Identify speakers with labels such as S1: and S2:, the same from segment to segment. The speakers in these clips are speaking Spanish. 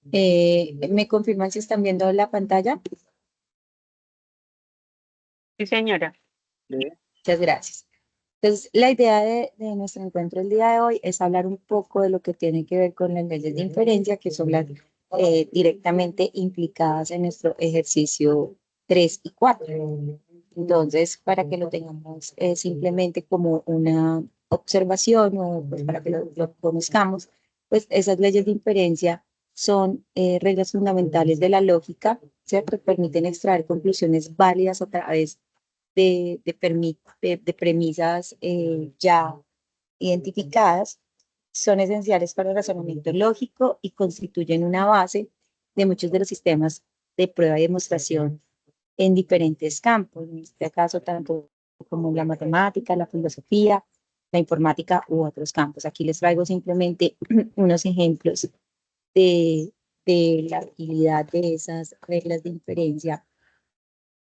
S1: ¿Me confirman si están viendo la pantalla?
S2: Sí, señora.
S1: Muchas gracias. Entonces, la idea de nuestro encuentro el día de hoy es hablar un poco de lo que tiene que ver con las leyes de inferencia, que son las directamente implicadas en nuestro ejercicio 3 y 4. Entonces, para que lo tengamos simplemente como una observación o pues, para que lo conozcamos, pues esas leyes de inferencia son reglas fundamentales de la lógica, ¿cierto? Permiten extraer conclusiones válidas a través de premisas ya identificadas, son esenciales para el razonamiento lógico y constituyen una base de muchos de los sistemas de prueba y demostración en diferentes campos, en este caso tanto como la matemática, la filosofía, la informática u otros campos. Aquí les traigo simplemente unos ejemplos de, de la utilidad de esas reglas de inferencia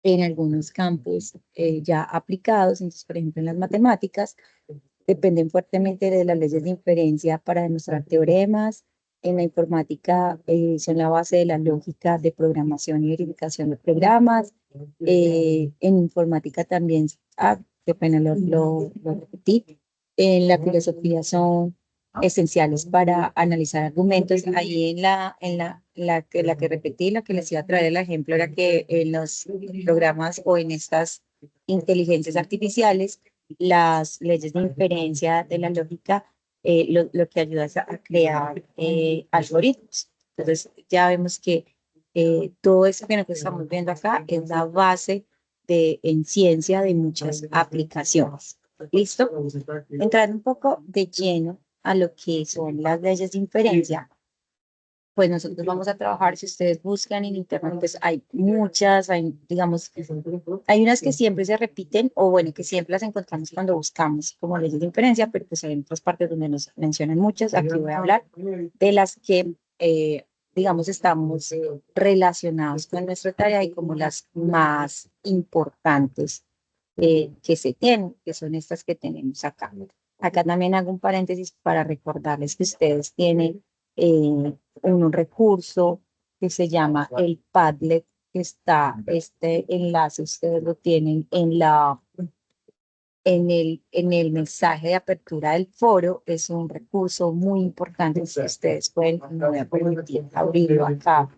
S1: en algunos campos ya aplicados. Entonces, por ejemplo, en las matemáticas, dependen fuertemente de las leyes de inferencia para demostrar teoremas. En la informática son la base de la lógica de programación y verificación de programas. En informática también, qué pena, lo repetí. En la filosofía son esenciales para analizar argumentos. Ahí la que repetí, la que les iba a traer el ejemplo era que en los programas o en estas inteligencias artificiales, las leyes de inferencia de la lógica lo que ayuda es a crear algoritmos. Entonces ya vemos que todo esto que nosotros estamos viendo acá es la base en ciencia de muchas aplicaciones. ¿Listo? Entrando un poco de lleno a lo que son las leyes de inferencia, pues nosotros vamos a trabajar, si ustedes buscan en internet, pues hay muchas, hay, digamos, hay unas que siempre se repiten, o bueno, que siempre las encontramos cuando buscamos como leyes de inferencia, pero pues hay otras partes donde nos mencionan muchas. Aquí voy a hablar de las que, digamos, estamos relacionados con nuestra tarea y como las más importantes que se tienen, que son estas que tenemos acá. Acá también hago un paréntesis para recordarles que ustedes tienen un recurso que se llama el Padlet, que está, este enlace ustedes lo tienen en el mensaje de apertura del foro. Es un recurso muy importante que ustedes pueden, no voy a permitir abrirlo acá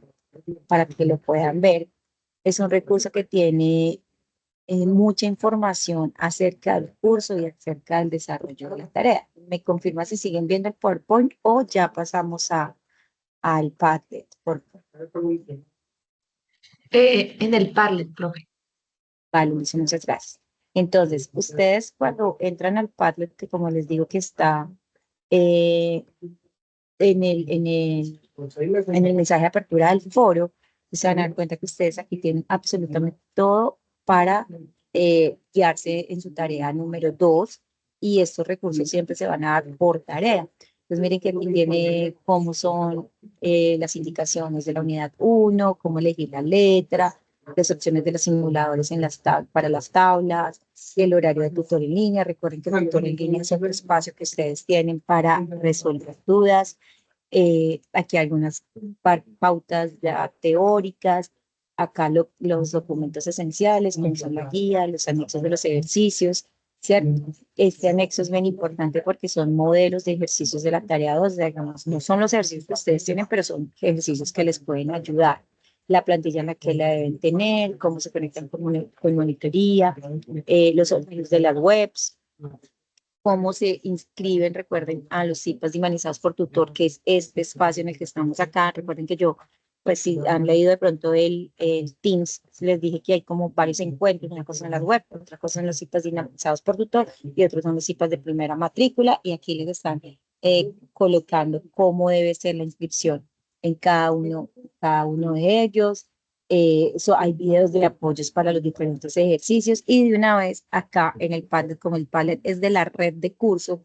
S1: para que lo puedan ver. Es un recurso que tiene mucha información acerca del curso y acerca del desarrollo de la tarea. ¿Me confirma si siguen viendo el PowerPoint o ya pasamos al Padlet? Por favor.
S3: En el Parlet, profe.
S1: Vale, muchas gracias. Entonces, ustedes cuando entran al Padlet, que como les digo que está eh, en el mensaje de apertura del foro, se van a dar cuenta que ustedes aquí tienen absolutamente todo para guiarse en su tarea número 2 y estos recursos siempre se van a dar por tarea. Entonces miren que aquí viene cómo son las indicaciones de la unidad 1, cómo elegir la letra, las opciones de los simuladores en para las tablas, el horario de tutor en línea. Recuerden que el tutor en línea es otro espacio que ustedes tienen para resolver dudas. Aquí algunas pautas ya teóricas, acá los documentos esenciales, como son la guía, los anexos de los ejercicios, ¿cierto? Este anexo es bien importante porque son modelos de ejercicios de la tarea 2, digamos, no son los ejercicios que ustedes tienen, pero son ejercicios que les pueden ayudar. La plantilla en la que la deben tener, cómo se conectan con monitoría, los horarios de las webs, cómo se inscriben, recuerden, a los CIPAS dinamizados por tutor, que es este espacio en el que estamos acá. Recuerden que yo, pues si han leído de pronto el Teams, les dije que hay como varios encuentros, una cosa en las web, otra cosa en los CIPAS dinamizados por tutor y otros son los CIPAS de primera matrícula y aquí les están colocando cómo debe ser la inscripción en cada uno de ellos. Hay videos de apoyos para los diferentes ejercicios y de una vez acá en el Padlet, como el Padlet es de la red de curso,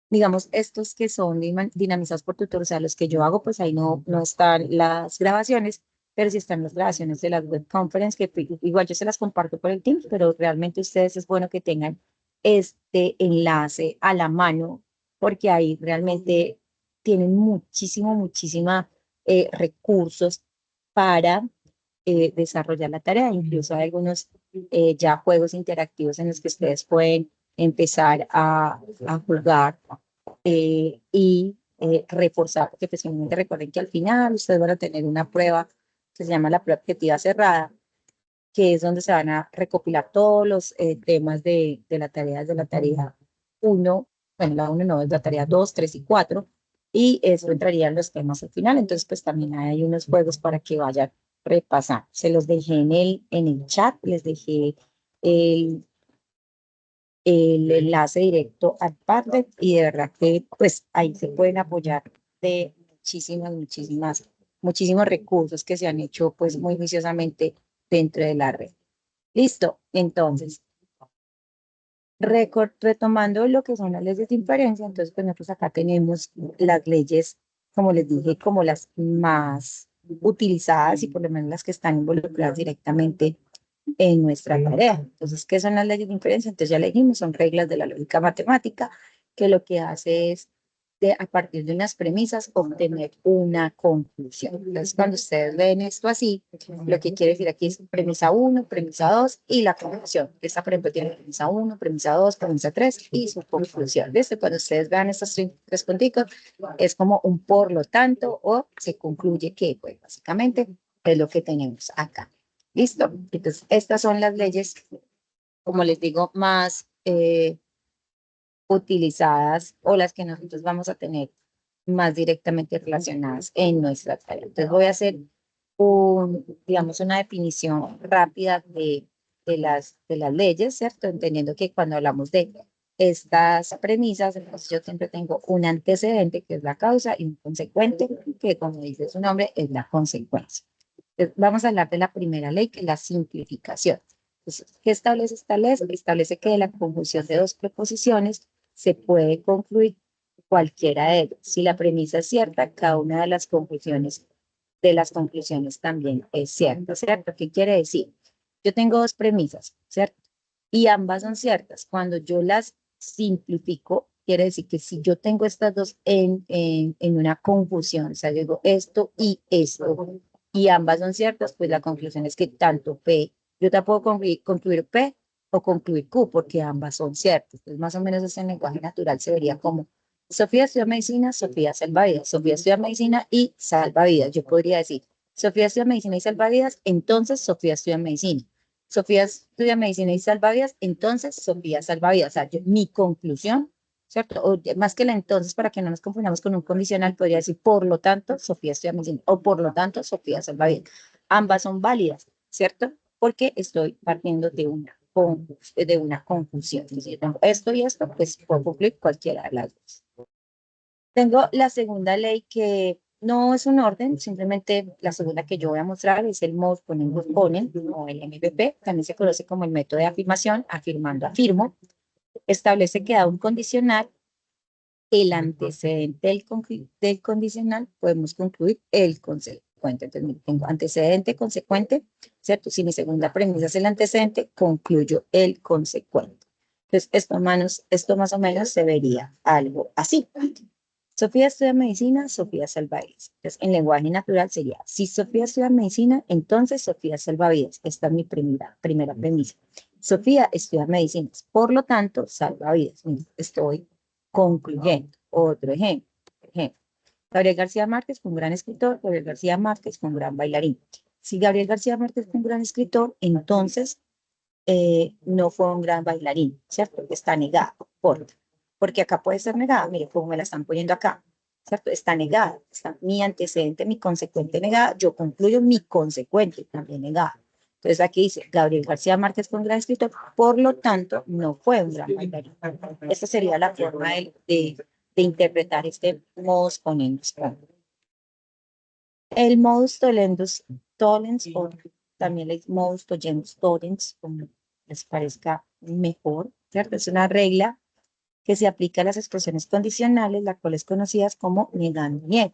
S1: digamos, estos que son dinamizados por tutor, o sea, los que yo hago, pues ahí no están las grabaciones, pero sí están las grabaciones de las web conference, que igual yo se las comparto por el Teams, pero realmente ustedes es bueno que tengan este enlace a la mano, porque ahí realmente tienen muchísima recursos para desarrollar la tarea. Incluso hay algunos ya juegos interactivos en los que ustedes pueden empezar a jugar y reforzar, porque especialmente recuerden que al final ustedes van a tener una prueba que se llama la prueba objetiva cerrada, que es donde se van a recopilar todos los temas de la tarea 1, bueno, la 1 no, es la tarea 2, 3 y 4, y eso entrarían los temas al final. Entonces, pues también hay unos juegos para que vayan repasando. Se los dejé en el chat, les dejé el, el enlace directo al Padlet y de verdad que pues ahí se pueden apoyar de muchísimos recursos que se han hecho pues muy juiciosamente dentro de la red. Listo, entonces, retomando lo que son las leyes de inferencia, entonces pues nosotros acá tenemos las leyes, como les dije, como las más utilizadas y por lo menos las que están involucradas directamente en nuestra tarea. Entonces, ¿qué son las leyes de inferencia? Entonces ya le dijimos, son reglas de la lógica matemática, que lo que hace es, a partir de unas premisas, obtener una conclusión. Entonces, cuando ustedes ven esto así, lo que quiere decir aquí es premisa 1, premisa 2 y la conclusión. Esta, por ejemplo, tiene premisa 1, premisa 2, premisa 3 y su conclusión. ¿Listo? Cuando ustedes vean estos tres punticos, es como un por lo tanto o se concluye que, pues, básicamente es lo que tenemos acá. ¿Listo? Entonces, estas son las leyes, como les digo, más utilizadas o las que nosotros vamos a tener más directamente relacionadas en nuestra tarea. Entonces, voy a hacer digamos, una definición rápida de las leyes, ¿cierto? Entendiendo que cuando hablamos de estas premisas, entonces yo siempre tengo un antecedente, que es la causa, y un consecuente, que como dice su nombre, es la consecuencia. Vamos a hablar de la primera ley, que es la simplificación. Entonces, ¿qué establece esta ley? Establece que de la conjunción de dos preposiciones se puede concluir cualquiera de ellas. Si la premisa es cierta, cada una de las conclusiones también es cierta, ¿cierto? ¿Qué quiere decir? Yo tengo dos premisas, ¿cierto? Y ambas son ciertas. Cuando yo las simplifico, quiere decir que si yo tengo estas dos en una confusión, o sea, yo digo esto y esto, y ambas son ciertas, pues la conclusión es que tanto P, yo te puedo concluir P o concluir Q, porque ambas son ciertas. Entonces, más o menos ese lenguaje natural se vería como Sofía estudia medicina, Sofía salva vidas. Sofía estudia medicina y salva vidas. Yo podría decir, Sofía estudia medicina y salva vidas, entonces Sofía estudia medicina. Sofía estudia medicina y salva vidas, entonces Sofía salva vidas. O sea, mi conclusión, ¿cierto? O más que la entonces, para que no nos confundamos con un condicional, podría decir, por lo tanto, Sofía estudia medicina, o por lo tanto, Sofía salva vidas. Ambas son válidas, ¿cierto? Porque estoy partiendo de una confusión. Si yo tengo esto y esto, pues puedo cumplir cualquiera de las dos. Tengo la segunda ley que no es un orden, simplemente la segunda que yo voy a mostrar es el most ponent postponent o el MVP, también se conoce como el método de afirmación, afirmando afirmo. Establece que da un condicional, el antecedente del condicional, podemos concluir el consecuente. Entonces, mire, tengo antecedente, consecuente, ¿cierto? Si mi segunda premisa es el antecedente, concluyo el consecuente. Entonces, esto más o menos se vería algo así. Sofía estudia medicina, Sofía salva vidas. Entonces, en lenguaje natural sería, si Sofía estudia medicina, entonces Sofía salva vidas. Esta es mi primera premisa. Sofía estudia medicinas, por lo tanto, salva vidas. Estoy concluyendo. Otro ejemplo. Gabriel García Márquez fue un gran escritor, Gabriel García Márquez fue un gran bailarín. Si Gabriel García Márquez fue un gran escritor, entonces no fue un gran bailarín, ¿cierto? Está negado, porque acá puede ser negada, mire cómo me la están poniendo acá, ¿cierto? Está negada, está mi antecedente, mi consecuente negada, yo concluyo mi consecuente también negada. Entonces aquí dice, Gabriel García Márquez fue un gran escritor, por lo tanto, no fue un gran bailarín. Esta sería la forma de interpretar este modus ponens. El modus tollens o también el modus tollens, como les parezca mejor, ¿cierto? Es una regla que se aplica a las expresiones condicionales, las cuales conocidas como negando niego.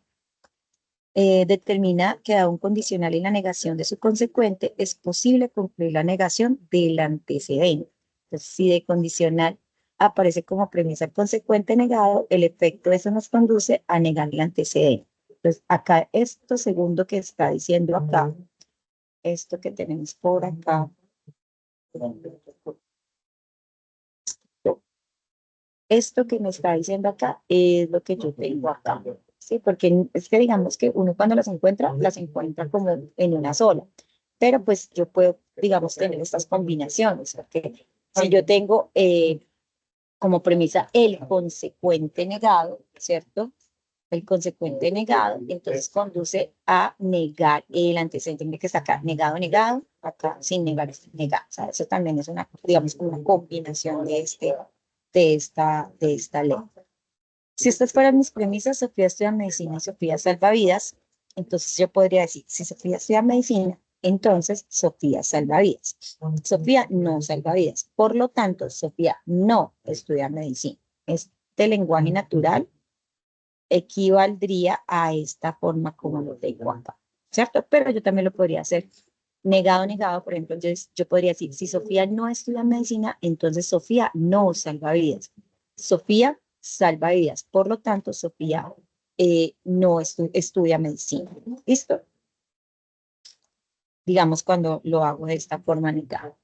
S1: Determina que a un condicional y la negación de su consecuente es posible concluir la negación del antecedente. Entonces, si de condicional aparece como premisa el consecuente negado, el efecto de eso nos conduce a negar el antecedente. Entonces, acá, esto segundo que está diciendo acá, esto que tenemos por acá, esto que me está diciendo acá es lo que yo tengo acá. Sí, porque es que digamos que uno cuando las encuentra como en una sola. Pero pues yo puedo, digamos, tener estas combinaciones, porque si yo tengo como premisa el consecuente negado, ¿cierto? El consecuente negado, entonces conduce a negar el antecedente. Mire que está acá, negado, negado, acá sin negar, negado. O sea, eso también es una, digamos, una combinación de esta ley. Si estas fueran mis premisas, Sofía estudia medicina y Sofía salva vidas, entonces yo podría decir, si Sofía estudia medicina, entonces Sofía salva vidas. Sofía no salva vidas. Por lo tanto, Sofía no estudia medicina. Este lenguaje natural equivaldría a esta forma como lo tengo acá, ¿cierto? Pero yo también lo podría hacer negado, negado, por ejemplo, yo podría decir, si Sofía no estudia medicina, entonces Sofía no salva vidas. Sofía salva vidas, por lo tanto, Sofía no estudia medicina. ¿Listo? Digamos cuando lo hago de esta forma negada.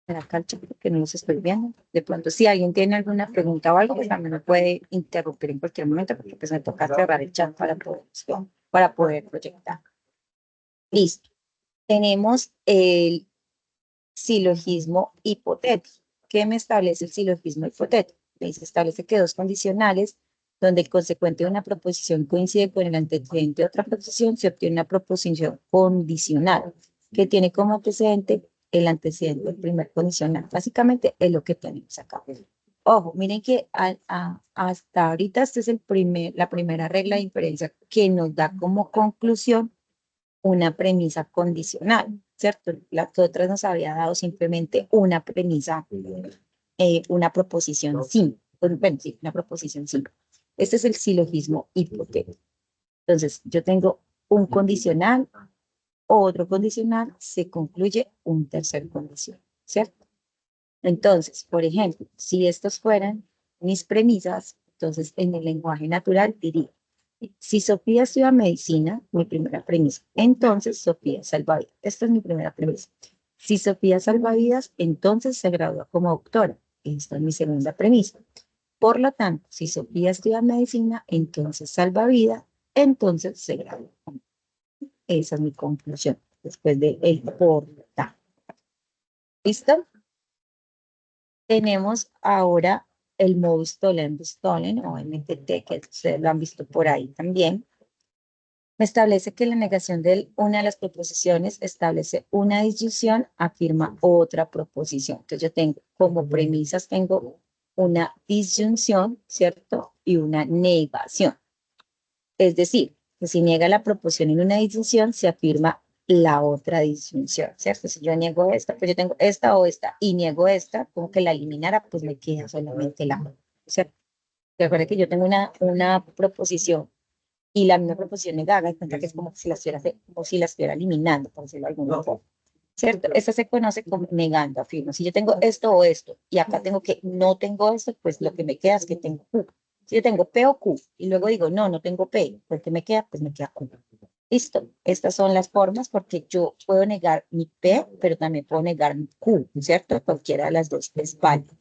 S1: Para acá el chat, porque no los estoy viendo. De pronto, si alguien tiene alguna pregunta o algo, pues también me puede interrumpir en cualquier momento, porque pues me toca cerrar el chat para poder proyectar. Listo. Tenemos el silogismo hipotético. ¿Qué me establece el silogismo hipotético? Me dice, establece que dos condicionales donde el consecuente de una proposición coincide con el antecedente de otra proposición, se obtiene una proposición condicional que tiene como antecedente el antecedente del primer condicional. Básicamente es lo que tenemos acá. Ojo, miren que hasta ahorita este es la primera regla de inferencia que nos da como conclusión una premisa condicional, ¿cierto? Las otras nos había dado simplemente una premisa, una proposición simple. Bueno, sí, una proposición simple. Este es el silogismo hipotético. Entonces, yo tengo un condicional, otro condicional, se concluye un tercer condicional, ¿cierto? Entonces, por ejemplo, si estos fueran mis premisas, entonces en el lenguaje natural diría, si Sofía estudia medicina, mi primera premisa, entonces Sofía salva vidas. Esta es mi primera premisa. Si Sofía salva vidas, entonces se gradúa como doctora. Esta es mi segunda premisa. Por lo tanto, si Sofía estudia medicina, entonces salva vidas, entonces se gradúa. Esa es mi conclusión después de el por tanto. ¿Listo? Tenemos ahora el modus tollendus tollens o MTT, que ustedes lo han visto por ahí también. Me establece que la negación de una de las proposiciones establece una disyunción, afirma otra proposición. Entonces yo tengo como premisas, tengo una disyunción, ¿cierto? Y una negación. Es decir, que si niega la proposición en una disyunción, se afirma la otra disyunción, ¿cierto? Si yo niego esta, pues yo tengo esta o esta, y niego esta, como que la eliminara, pues me queda solamente la otra, ¿cierto? Recuerda que yo tengo una proposición y la misma proposición negada, y cuenta que es como si la estuviera eliminando, por decirlo de alguna forma. ¿Cierto? Esta se conoce como negando, afirmo. Si yo tengo esto o esto, y acá tengo que no tengo esto, pues lo que me queda es que tengo Q. Si yo tengo P o Q, y luego digo, no, no tengo P, pues ¿qué me queda? Pues me queda Q. Listo. Estas son las formas porque yo puedo negar mi P, pero también puedo negar mi Q, ¿cierto? Cualquiera de las dos es válida.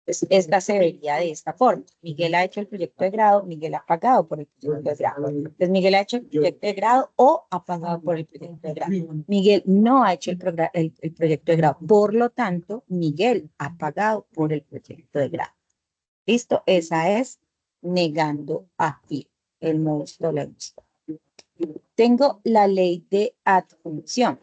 S1: Pues esta se vería de esta forma. Miguel ha hecho el proyecto de grado, Miguel ha pagado por el proyecto de grado. Entonces, Miguel ha hecho el proyecto de grado o ha pagado por el proyecto de grado. Miguel no ha hecho el proyecto de grado. Por lo tanto, Miguel ha pagado por el proyecto de grado. ¿Listo? Esa es negando aquí el modus tollendus. Tengo la ley de adjunción,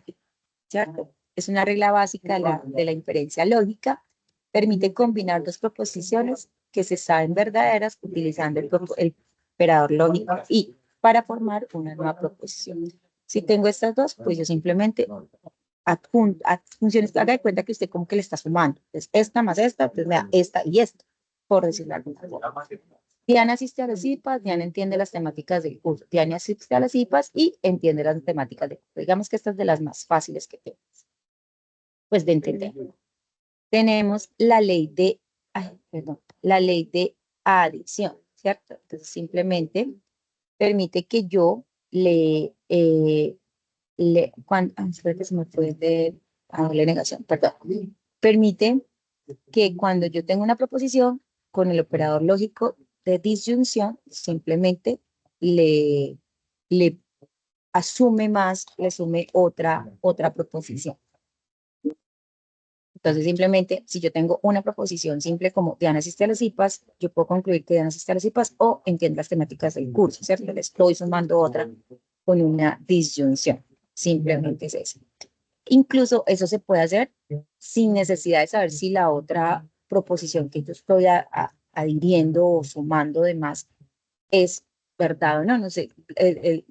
S1: ¿cierto? Es una regla básica de la inferencia lógica. Permite combinar dos proposiciones que se saben verdaderas utilizando el operador lógico y para formar una nueva proposición. Si tengo estas dos, pues yo simplemente adjunciones, haga de cuenta que usted como que le está sumando. Entonces, esta más esta, pues me da esta y esta, por decirlo de alguna forma. Diana asiste a las IPAs, Diana entiende las temáticas del curso. Diana asiste a las IPAs y entiende las temáticas del curso. Digamos que esta es de las más fáciles que tengo, pues de entender. Tenemos la ley de, ay, perdón, la ley de adición. ¿cierto? Entonces simplemente permite que yo espérate, se me fue de darle negación, perdón. Permite que cuando yo tengo una proposición con el operador lógico de disyunción, simplemente le, le le sume otra proposición. Entonces, simplemente, si yo tengo una proposición simple como Diana asiste a las IPAs, yo puedo concluir que Diana asiste a las IPAs o entiende las temáticas del curso, ¿cierto? Le estoy sumando otra con una disyunción. Simplemente es eso. Incluso eso se puede hacer sin necesidad de saber si la otra proposición que yo estoy adhiriendo o sumando de más es verdad o no. No sé,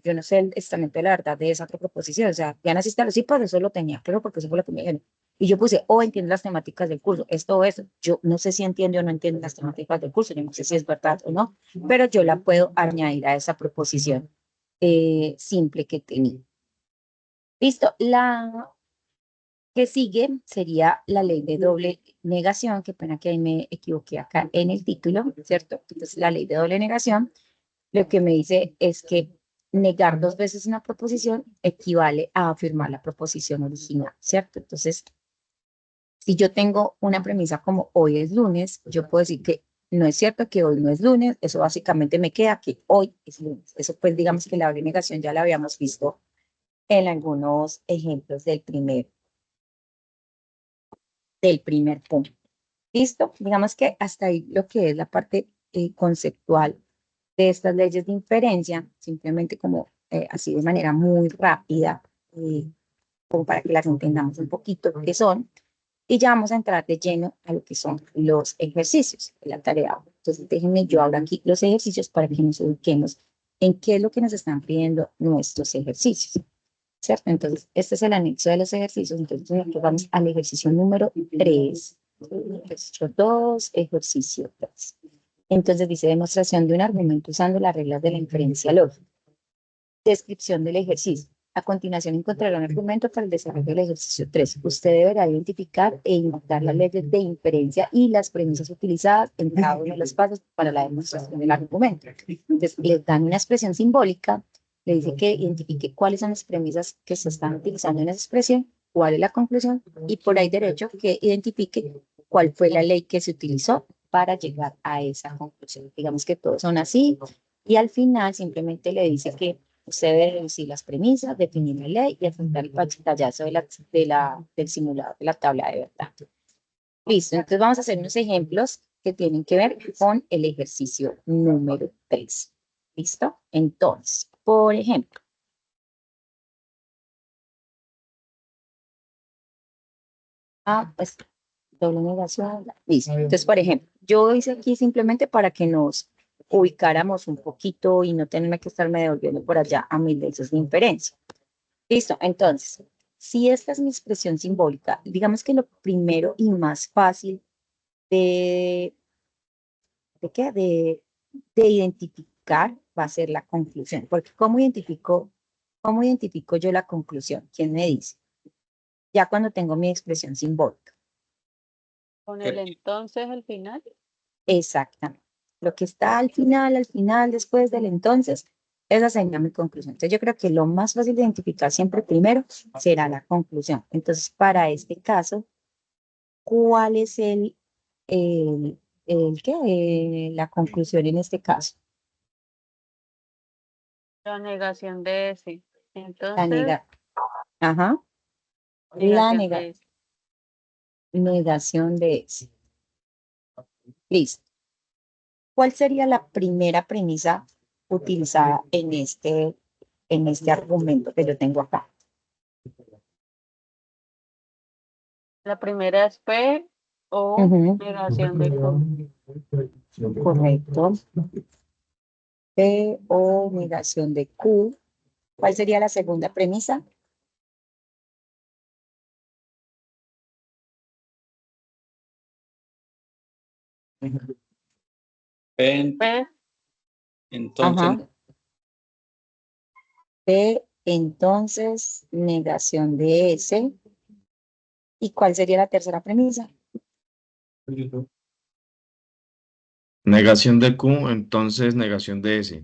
S1: yo no sé el estamento de la verdad de esa otra proposición. O sea, ya naciste a los IPAs, eso lo tenía claro porque eso fue lo que me dijeron. Y yo puse, o entiende las temáticas del curso, esto o eso. Yo no sé si entiende o no entiende las temáticas del curso, yo no sé si es verdad o no, pero yo la puedo añadir a esa proposición simple que tenía. Listo, la que sigue sería la ley de doble negación, que pena que ahí me equivoqué acá en el título, ¿cierto? Entonces, la ley de doble negación lo que me dice es que negar dos veces una proposición equivale a afirmar la proposición original, ¿cierto? Entonces, si yo tengo una premisa como hoy es lunes, yo puedo decir que no es cierto que hoy no es lunes, eso básicamente me queda que hoy es lunes. Eso pues digamos que la doble negación ya la habíamos visto en algunos ejemplos del primer punto. ¿Listo? Digamos que hasta ahí lo que es la parte conceptual de estas leyes de inferencia, simplemente como así de manera muy rápida, como para que las entendamos un poquito qué son, y ya vamos a entrar de lleno a lo que son los ejercicios de la tarea. Entonces, déjenme yo ahora aquí los ejercicios para que nos ubiquemos en qué es lo que nos están pidiendo nuestros ejercicios, ¿cierto? Entonces, este es el anexo de los ejercicios. Entonces, nosotros vamos al ejercicio número 3, ejercicio 2, ejercicio 3. Entonces dice demostración de un argumento usando las reglas de la inferencia lógica. Descripción del ejercicio. A continuación encontrará un argumento para el desarrollo del ejercicio 3. Usted deberá identificar e invocar las leyes de inferencia y las premisas utilizadas en cada uno de los pasos para la demostración del argumento. Entonces le dan una expresión simbólica, le dice que identifique cuáles son las premisas que se están utilizando en esa expresión, cuál es la conclusión y por ahí derecho que identifique cuál fue la ley que se utilizó para llegar a esa conclusión. Digamos que todos son así y al final simplemente le dice que usted debe deducir las premisas, definir la ley y afrontar el pantallazo del simulador de la tabla de verdad. Listo, entonces vamos a hacer unos ejemplos que tienen que ver con el ejercicio número 3. ¿Listo? Entonces, por ejemplo, pues doble negación. Listo. Entonces, por ejemplo, yo hice aquí simplemente para que nos ubicáramos un poquito y no tenerme que estarme devolviendo por allá a mis leyes de inferencia. Listo, entonces, si esta es mi expresión simbólica, digamos que lo primero y más fácil de, ¿de qué? De identificar va a ser la conclusión, porque cómo identifico yo la conclusión? ¿Quién me dice? Ya cuando tengo mi expresión simbólica.
S2: Con el entonces al final.
S1: Exactamente. Lo que está al final, después del entonces, esa sería mi conclusión. Entonces, yo creo que lo más fácil de identificar siempre primero será la conclusión. Entonces, para este caso, ¿cuál es el qué? La conclusión en este caso?
S2: La negación de ese.
S1: La
S2: Entonces,
S1: nega, ajá, la
S2: negación de ese.
S1: negación de ese. Listo. ¿Cuál sería la primera premisa utilizada en este argumento que yo tengo acá?
S2: La primera es P o
S1: Ujú,
S2: negación de Q.
S1: correcto. P o negación de Q. ¿Cuál sería la segunda premisa?
S2: P,
S1: Ajá.
S3: Entonces,
S1: P, entonces, negación de S. ¿Y cuál sería la tercera premisa?
S3: Negación de Q, entonces negación de S.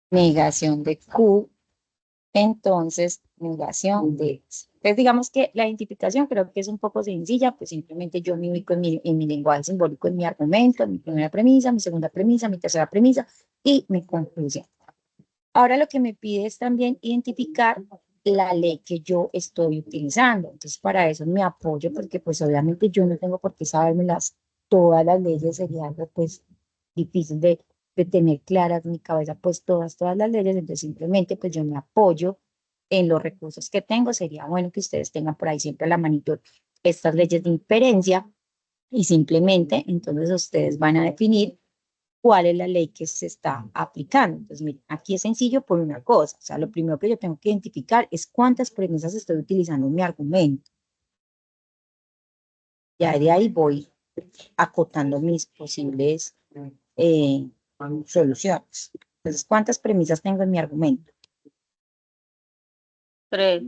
S1: Negación de Q, entonces negación de S. Entonces, digamos que la identificación creo que es un poco sencilla, pues simplemente yo me ubico en mi lenguaje simbólico, en mi argumento, en mi primera premisa, mi segunda premisa, mi tercera premisa y mi conclusión. Ahora lo que me pide es también identificar la ley que yo estoy utilizando. Entonces, para eso me apoyo, porque pues obviamente yo no tengo por qué sabérmelas todas las leyes, sería algo pues difícil de tener claras en mi cabeza pues todas las leyes, entonces simplemente pues yo me apoyo en los recursos que tengo. Sería bueno que ustedes tengan por ahí siempre a la manito estas leyes de inferencia y simplemente entonces ustedes van a definir cuál es la ley que se está aplicando. Entonces, miren, aquí es sencillo por una cosa, o sea, lo primero que yo tengo que identificar es cuántas premisas estoy utilizando en mi argumento. Ya de ahí voy acotando mis posibles soluciones. Entonces, ¿cuántas premisas tengo en mi argumento?
S2: 3.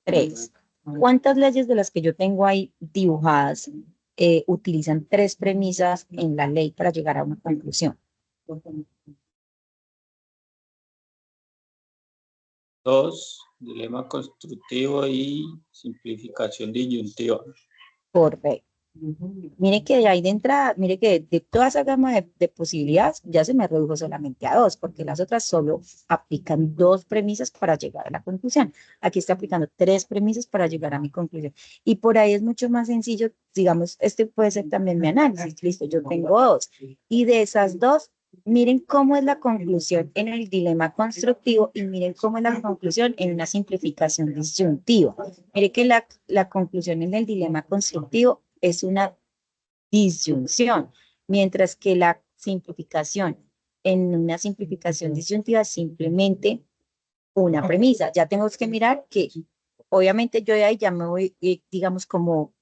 S1: 3. ¿Cuántas leyes de las que yo tengo ahí dibujadas utilizan 3 premisas en la ley para llegar a una conclusión?
S4: 2, dilema constructivo y simplificación disyuntiva.
S1: Correcto. Mire que de ahí de entrada, mire que de toda esa gama de posibilidades ya se me redujo solamente a 2, porque las otras solo aplican 2 premisas para llegar a la conclusión. Aquí está aplicando 3 premisas para llegar a mi conclusión. Y por ahí es mucho más sencillo, digamos, este puede ser también mi análisis. Listo, yo tengo 2. Y de esas 2, miren cómo es la conclusión en el dilema constructivo y miren cómo es la conclusión en una simplificación disyuntiva. Mire que la conclusión en el dilema constructivo es una disyunción, mientras que la simplificación en una simplificación disyuntiva es simplemente una premisa. Ya tengo que mirar que obviamente yo de ahí ya me voy, digamos, como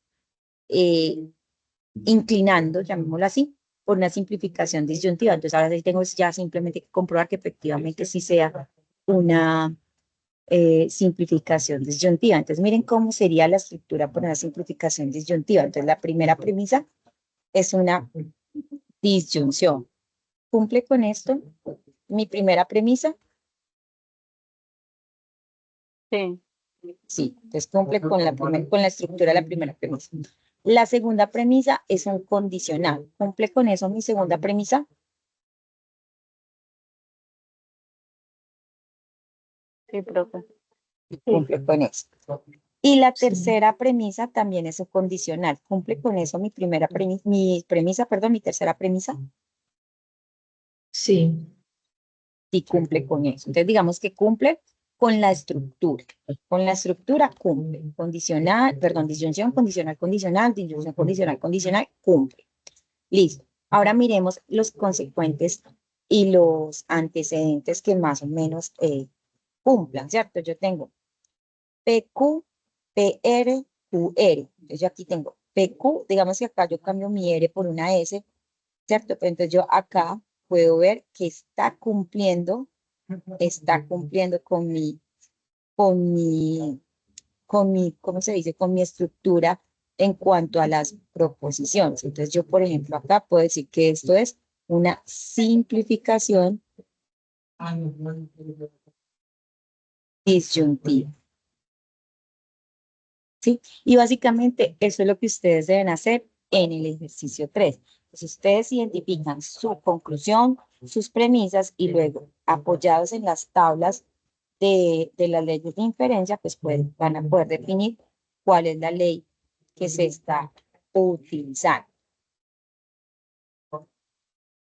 S1: inclinando, llamémoslo así, por una simplificación disyuntiva. Entonces ahora sí tengo ya simplemente que comprobar que efectivamente sí sea una simplificación disyuntiva. Entonces, miren cómo sería la estructura por una simplificación disyuntiva. Entonces, la primera premisa es una disyunción. ¿Cumple con esto mi primera premisa?
S2: Sí.
S1: Sí, entonces cumple con con la estructura de la primera premisa. La segunda premisa es un condicional. ¿Cumple con eso mi segunda premisa?
S2: Sí, profe.
S1: Cumple con eso. Y la tercera premisa también es un condicional. ¿Cumple con eso mi primera premisa, mi tercera premisa?
S5: Sí.
S1: Sí cumple con eso. Entonces, digamos que cumple con la estructura. Con la estructura cumple. Condicional, perdón, disyunción, condicional, condicional, disyunción, condicional, condicional, cumple. Listo. Ahora miremos los consecuentes y los antecedentes que más o menos cumplan, ¿cierto? Yo tengo PQ, PR, QR. Entonces, yo aquí tengo PQ, digamos que acá yo cambio mi R por una S, ¿cierto? Pero entonces yo acá puedo ver que está cumpliendo con mi, ¿cómo se dice? Con mi estructura en cuanto a las proposiciones. Entonces yo, por ejemplo, acá puedo decir que esto es una simplificación disyuntiva. ¿Sí? Y básicamente eso es lo que ustedes deben hacer en el ejercicio 3. Entonces ustedes identifican su conclusión, sus premisas y luego, apoyados en las tablas de las leyes de inferencia, pues van a poder definir cuál es la ley que se está utilizando.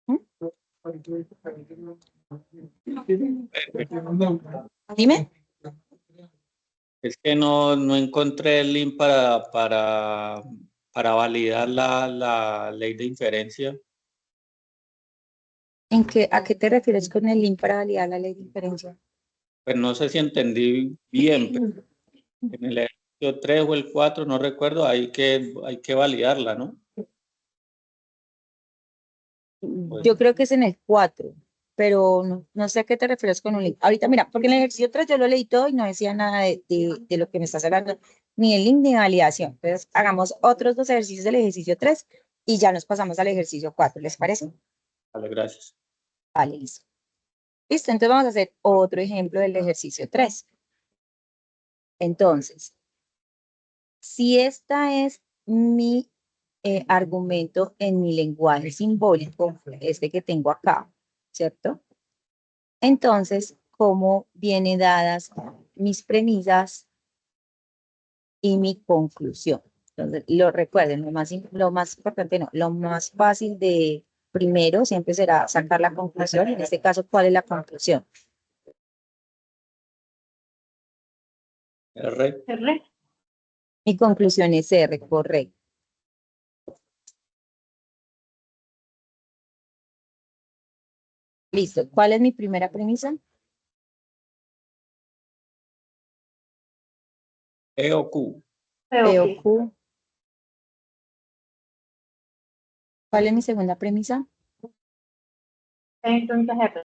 S1: ¿Mm? Dime.
S4: Es que no encontré el link para validar la ley de inferencia.
S1: ¿A qué te refieres con el link para validar la ley de inferencia?
S4: Pues no sé si entendí bien, pero en el ejercicio 3 o el 4, no recuerdo, hay que validarla, ¿no?
S1: Yo creo que es en el 4, pero no sé a qué te refieres con un link. Ahorita, mira, porque en el ejercicio 3 yo lo leí todo y no decía nada de lo que me estás hablando, ni el link ni validación. Entonces, hagamos otros 2 ejercicios del ejercicio 3 Y ya nos pasamos al ejercicio 4, ¿les parece?
S4: Vale, gracias.
S1: Vale, listo. Listo, entonces vamos a hacer otro ejemplo del ejercicio 3. Entonces, si esta es mi argumento en mi lenguaje simbólico, este que tengo acá, ¿cierto? Entonces, ¿cómo vienen dadas mis premisas y mi conclusión? Entonces, lo recuerden, lo más importante, no, lo más fácil de primero siempre será sacar la conclusión. En este caso, ¿cuál es la conclusión?
S4: R.
S2: R.
S1: Mi conclusión es R, correcto. Listo. ¿Cuál es mi primera premisa?
S4: E o Q.
S1: P o Q. ¿Cuál es mi segunda premisa?
S2: Entonces R.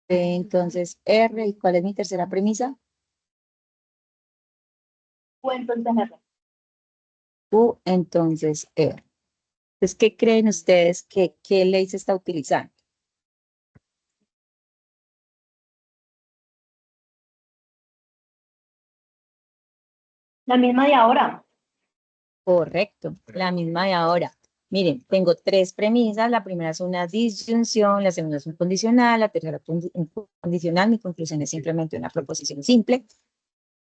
S1: P, entonces R. ¿Y cuál es mi tercera premisa?
S2: Q entonces R.
S1: Q, entonces R. Entonces, ¿qué creen ustedes que qué ley se está utilizando?
S2: La misma de ahora.
S1: Correcto, la misma de ahora. Miren, tengo tres premisas. La primera es una disyunción, la segunda es un condicional, la tercera un condicional. Mi conclusión es simplemente una proposición simple.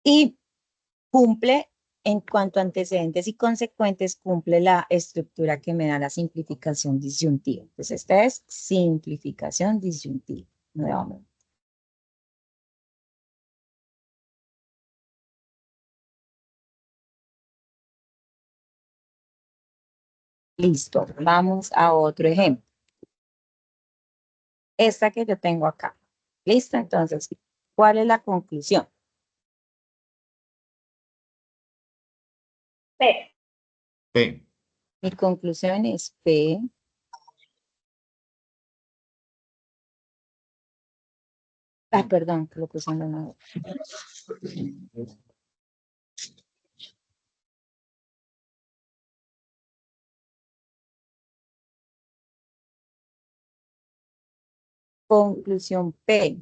S1: Y cumple, en cuanto a antecedentes y consecuentes, cumple la estructura que me da la simplificación disyuntiva. Entonces, esta es simplificación disyuntiva, nuevamente. Listo, vamos a otro ejemplo. Esta que yo tengo acá. ¿Listo? Entonces, ¿cuál es la conclusión?
S2: P.
S3: P.
S1: Mi conclusión es P. Ah, perdón, que lo puse en la nueva. Conclusión P.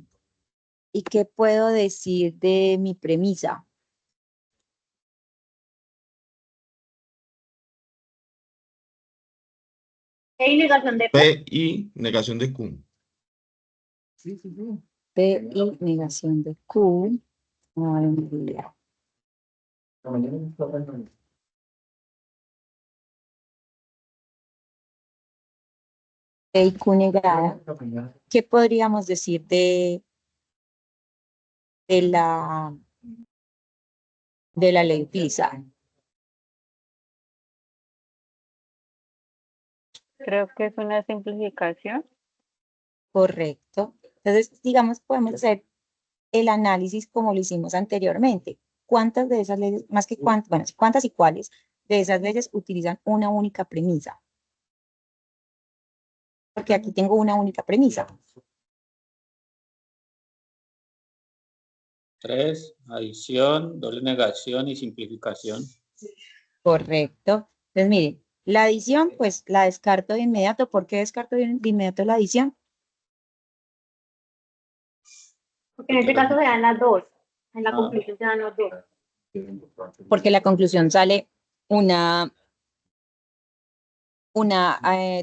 S1: ¿Y qué puedo decir de mi premisa?
S2: E y negación de P.
S3: P y negación de Q.
S1: P y negación de Q. Ay, mi vida. P y Q negada. ¿Qué podríamos decir de la, de la ley utilizada?
S2: Creo que es una simplificación.
S1: Correcto. Entonces, digamos, podemos hacer el análisis como lo hicimos anteriormente. ¿Cuántas de esas leyes, más que cuántas, bueno, cuántas y cuáles de esas leyes utilizan una única premisa? Porque aquí tengo una única premisa.
S4: 3. Adición, doble negación y simplificación.
S1: Correcto. Entonces, miren, la adición, pues la descarto de inmediato. ¿Por qué descarto de inmediato la adición?
S2: Porque en este caso se dan las dos. En la
S4: Ah.
S2: conclusión se dan los dos.
S1: Porque la conclusión sale una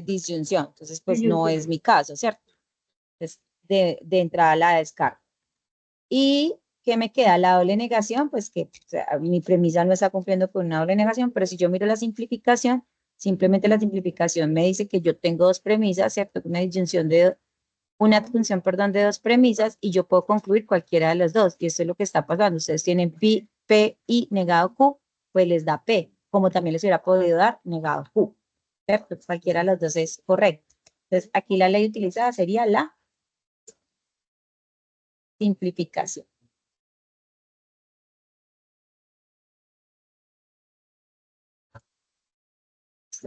S1: disyunción. Entonces, pues no es mi caso, ¿cierto? Entonces, de entrada la descarto. ¿Y qué me queda? La doble negación, pues que o sea, mi premisa no está cumpliendo con una doble negación, pero si yo miro la simplificación, simplemente la simplificación me dice que yo tengo dos premisas, ¿cierto? Una función, perdón, de dos premisas y yo puedo concluir cualquiera de las dos. Y eso es lo que está pasando. Ustedes tienen P y negado Q, pues les da P, como también les hubiera podido dar negado Q, ¿cierto? Cualquiera de las dos es correcto. Entonces, aquí la ley utilizada sería la simplificación.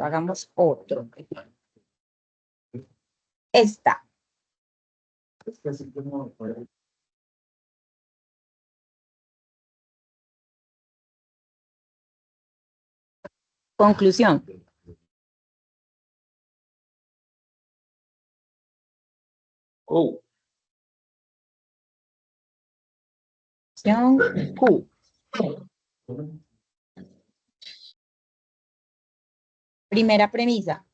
S1: Hagamos otro. Esta. Conclusión.
S4: Q.
S1: Opción Q. Primera premisa.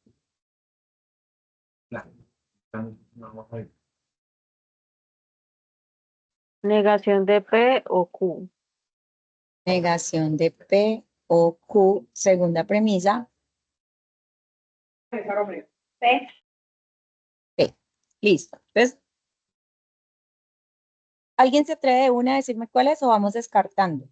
S2: Negación de P o Q.
S1: Negación de P o Q. Segunda premisa.
S2: P.
S1: P. Listo. Entonces, ¿alguien se atreve de una a decirme cuál es o vamos descartando?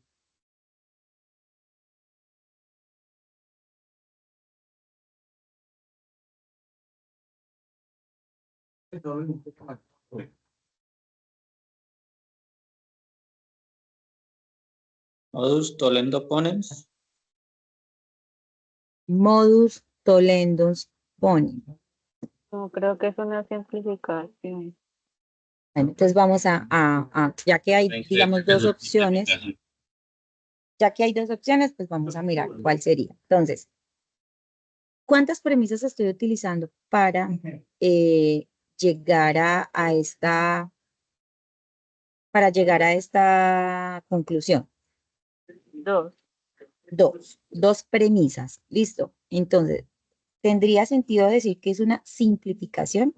S4: Modus tollendo ponens.
S1: Modus tollendus ponens.
S2: No, creo que es una simplificación.
S1: Bueno, entonces vamos ya que hay, digamos, dos opciones, pues vamos a mirar cuál sería. Entonces, ¿cuántas premisas estoy utilizando para llegar para llegar a esta conclusión?
S2: 2.
S1: Dos premisas. Listo. Entonces, ¿tendría sentido decir que es una simplificación?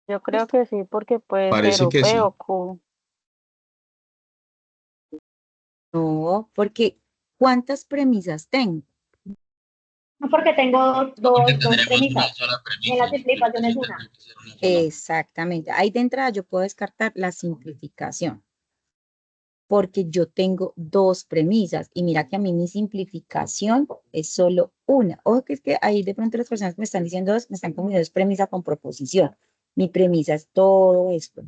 S2: Yo creo que sí, porque puede ser
S3: Parece
S2: o
S3: que
S2: P
S3: sí.
S2: o Q.
S1: No, porque ¿cuántas premisas tengo?
S2: No, porque tengo dos premisas. Y en la simplificación es una.
S1: Exactamente. Ahí de entrada yo puedo descartar la simplificación, porque yo tengo dos premisas. Y mira que a mí mi simplificación es solo una. Ojo que es que ahí de pronto las personas que me están diciendo dos, me están confundiendo es premisa con proposición. Mi premisa es todo esto.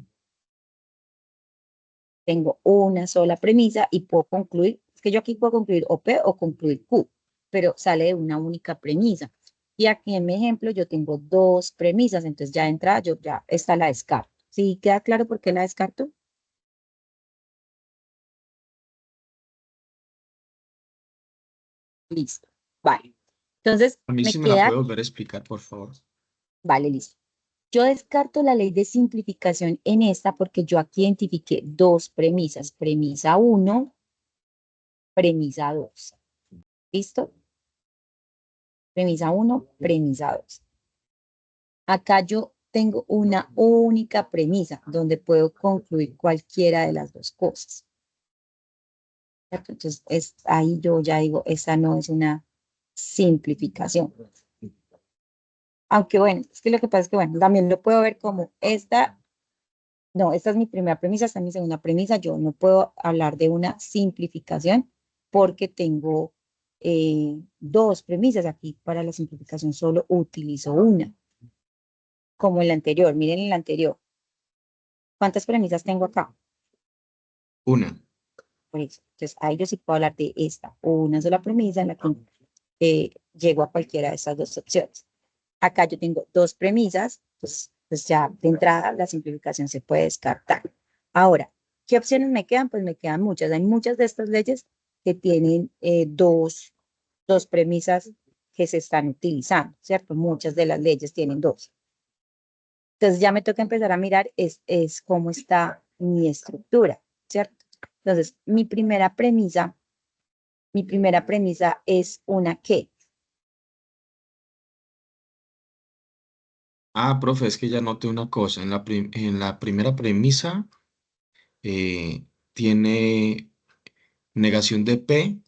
S1: Tengo una sola premisa y puedo concluir, es que yo aquí puedo concluir o P o concluir Q, pero sale de una única premisa. Y aquí en mi ejemplo yo tengo dos premisas, entonces ya de entrada yo ya esta la descarto. ¿Sí queda claro por qué la descarto? Listo. Vale. Entonces
S3: A mí
S1: me
S3: sí me la
S1: queda,
S3: puede volver a explicar, por favor.
S1: vale, listo. Yo descarto la ley de simplificación en esta porque yo aquí identifiqué dos premisas, premisa 1, premisa 2. ¿Listo? Premisa 1, premisa 2. Acá yo tengo una única premisa donde puedo concluir cualquiera de las dos cosas. ¿Cierto? Entonces, ahí yo ya digo, esa no es una simplificación. Aunque bueno, es que lo que pasa es que bueno, también lo puedo ver como esta es mi primera premisa, esta es mi segunda premisa. Yo no puedo hablar de una simplificación porque tengo dos premisas. Aquí para la simplificación solo utilizo una, como en la anterior. Miren en la anterior. ¿Cuántas premisas tengo acá?
S3: Una.
S1: Por eso. Entonces, ahí yo sí puedo hablar de esta, una sola premisa en la que llego a cualquiera de estas dos opciones. Acá yo tengo dos premisas, pues ya de entrada la simplificación se puede descartar. Ahora, ¿qué opciones me quedan? Pues me quedan muchas. Hay muchas de estas leyes que tienen dos premisas que se están utilizando, ¿cierto? Muchas de las leyes tienen dos. Entonces ya me toca empezar a mirar es cómo está mi estructura, ¿cierto? Entonces, mi primera premisa es una ¿qué?
S3: Ah, profe, es que ya noté una cosa. En la primera premisa tiene negación de P,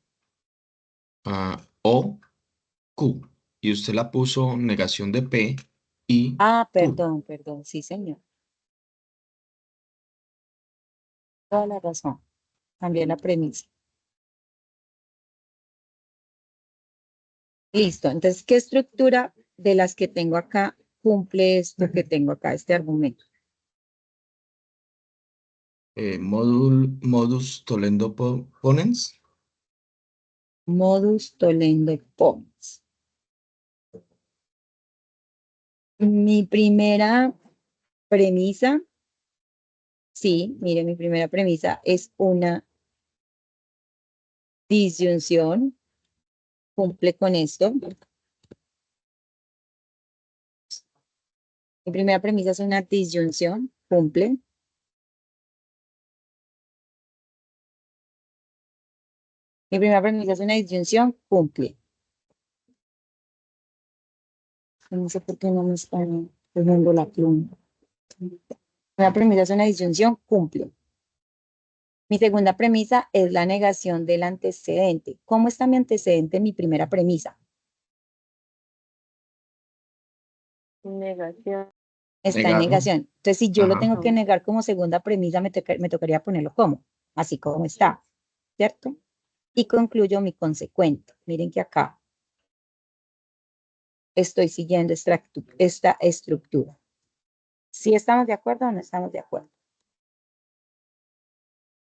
S3: O, Q. Y usted la puso negación de P y
S1: Ah,
S3: Q.
S1: perdón, sí, señor. Toda la razón. Cambié la premisa. Listo. Entonces, ¿qué estructura de las que tengo acá cumple esto que tengo acá, este argumento?
S3: Modus tollendo ponens.
S1: Modus tollendo pons. Mi primera premisa, sí, mire, mi primera premisa es una Disyunción. Cumple con esto. Mi primera premisa es una disyunción. Cumple. Mi primera premisa es una disyunción. Cumple. No sé por qué no me está poniendo la pluma. Mi primera premisa es una disyunción. Cumple. Mi segunda premisa es la negación del antecedente. ¿Cómo está mi antecedente en mi primera premisa?
S2: Negación.
S1: Está en
S3: Negarlo.
S1: negación. Entonces, si yo lo
S3: Ajá.
S1: tengo que negar como segunda premisa, me tocaría ponerlo como, así como está, ¿cierto? Y concluyo mi consecuente. Miren que acá estoy siguiendo esta estructura. ¿Sí estamos de acuerdo o no estamos de acuerdo?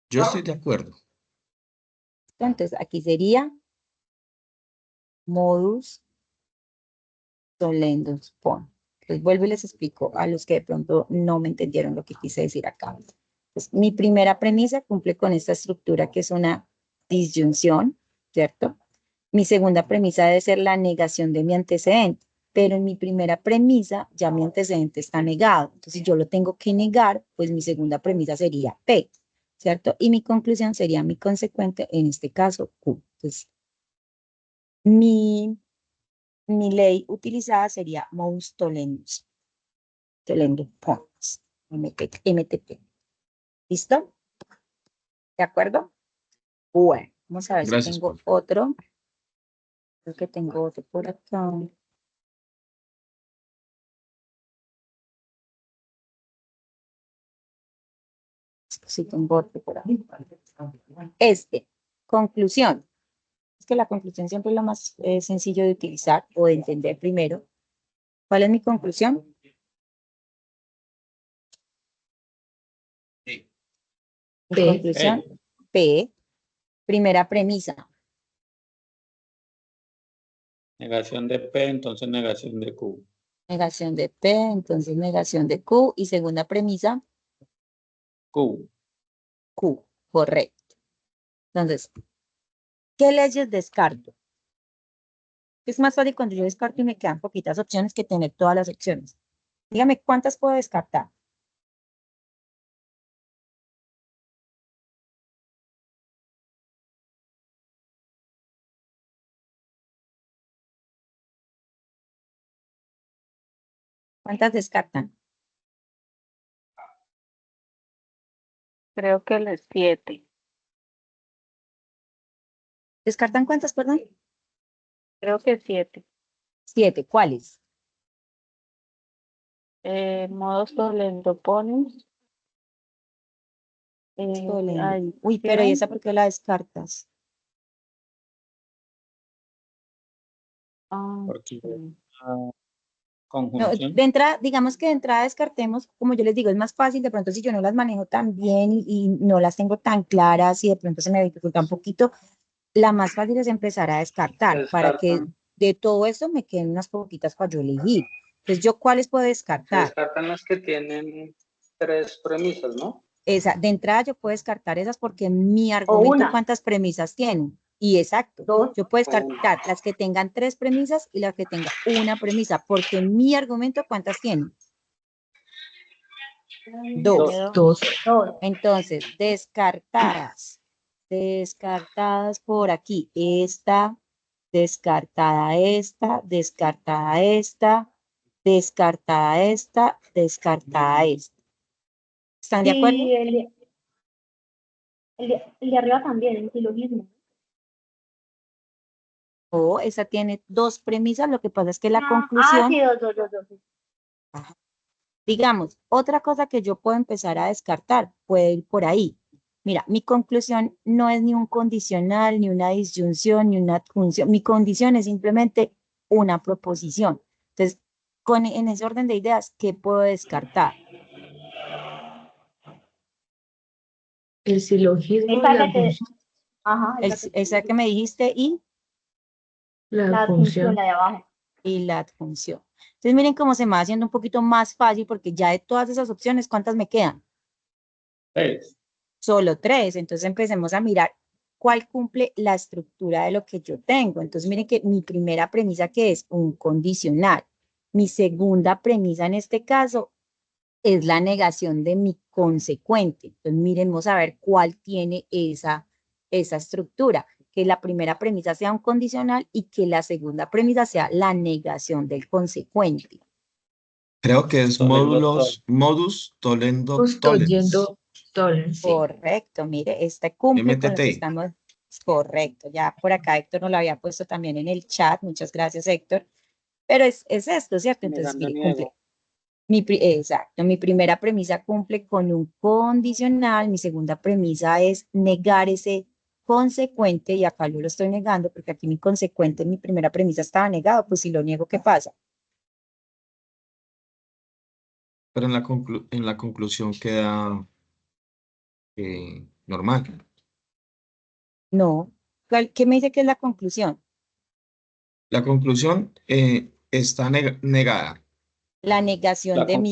S3: Yo estoy de acuerdo.
S1: Entonces, aquí sería modus solendus pon. Entonces, vuelvo y les explico a los que de pronto no me entendieron lo que quise decir acá. Entonces, mi primera premisa cumple con esta estructura que es una disyunción, ¿cierto? Mi segunda premisa debe ser la negación de mi antecedente, pero en mi primera premisa ya mi antecedente está negado. Entonces, yo lo tengo que negar, pues mi segunda premisa sería P, ¿cierto? Y mi conclusión sería mi consecuente, en este caso Q. Entonces, mi ley utilizada sería Mons Tollendus. Tollendus Pons, MTP. ¿Listo? ¿De acuerdo? Bueno, vamos a ver si
S3: Gracias,
S1: tengo
S3: profe.
S1: otro. Creo que tengo otro por acá. Sí, tengo otro por ahí. Conclusión. Es que la conclusión siempre es lo más sencillo de utilizar o de entender primero. ¿Cuál es mi conclusión? Mi conclusión, P. Primera premisa.
S4: Negación de P, entonces negación de Q.
S1: Negación de P, entonces negación de Q. Y segunda premisa,
S4: Q.
S1: Q. Correcto. Entonces, ¿qué leyes descarto? Es más fácil cuando yo descarto y me quedan poquitas opciones que tener todas las opciones. Dígame, ¿cuántas puedo descartar? ¿Cuántas descartan?
S2: Creo que las 7.
S1: ¿Descartan cuántas, perdón?
S2: Creo que 7.
S1: 7. ¿Cuáles?
S2: Modos solendopones.
S1: Solendo. Uy, pero ¿y esa por qué la descartas?
S4: Porque
S1: No,
S4: conjunción.
S1: de entrada, digamos que de entrada descartemos, como yo les digo, es más fácil de pronto si yo no las manejo tan bien y no las tengo tan claras y de pronto se me dificulta un poquito, la más fácil es empezar a descartar para que de todo eso me queden unas poquitas para yo elegir. Entonces, ¿yo cuáles puedo
S5: Se
S1: descartar?
S5: descartan las que tienen 3 premisas, ¿no?
S1: Esa, de entrada yo puedo descartar esas porque mi
S2: O
S1: argumento,
S2: una.
S1: ¿cuántas premisas tienen? Y exacto,
S2: 2.
S1: yo puedo descartar las que tengan 3 premisas y las que tengan una premisa, porque mi argumento, ¿cuántas tiene? 2.
S2: 2.
S1: Entonces, descartadas por aquí. Esta, descartada esta, descartada esta, descartada esta, descartada esta. ¿Están de acuerdo?
S2: Y el de arriba también, el silogismo.
S1: O esa tiene 2 premisas, lo que pasa es que la
S2: Sí,
S1: conclusión,
S2: 2.
S1: digamos, otra cosa que yo puedo empezar a descartar puede ir por ahí. Mira, mi conclusión no es ni un condicional, ni una disyunción, ni una adjunción. Mi condición es simplemente una proposición. Entonces, en ese orden de ideas, ¿qué puedo descartar?
S6: El silogismo y
S2: Esa
S6: la
S2: que te.
S6: función.
S2: Ajá,
S1: Esa que me dijiste
S2: la función, la de abajo.
S1: y la adjunción. Entonces, miren cómo se me va haciendo un poquito más fácil porque ya de todas esas opciones, ¿cuántas me quedan?
S4: 6.
S1: Solo 3. Entonces empecemos a mirar cuál cumple la estructura de lo que yo tengo. Entonces, miren que mi primera premisa que es un condicional. Mi segunda premisa en este caso es la negación de mi consecuente. Entonces, miren, vamos a ver cuál tiene esa estructura. Que la primera premisa sea un condicional y que la segunda premisa sea la negación del consecuente.
S3: Creo que es modus tollendo
S6: Justo
S3: tollens.
S6: yendo tolerance. Sí.
S1: Correcto, mire, este cumple con lo que
S3: MTT.
S1: estamos. Correcto, ya por acá Héctor nos lo había puesto también en el chat. Muchas gracias, Héctor. Pero es esto, ¿cierto? Entonces,
S5: Negando
S1: mire, cumple.
S5: niego.
S1: Exacto, mi primera premisa cumple con un condicional, mi segunda premisa es negar ese consecuente, y acá yo lo estoy negando porque aquí mi consecuente en mi primera premisa estaba negado, pues si lo niego, ¿qué pasa?
S3: Pero en la conclusión queda normal.
S1: No. ¿Qué me dice que es la conclusión?
S3: La conclusión está negada.
S1: La negación
S4: La
S1: de
S4: con-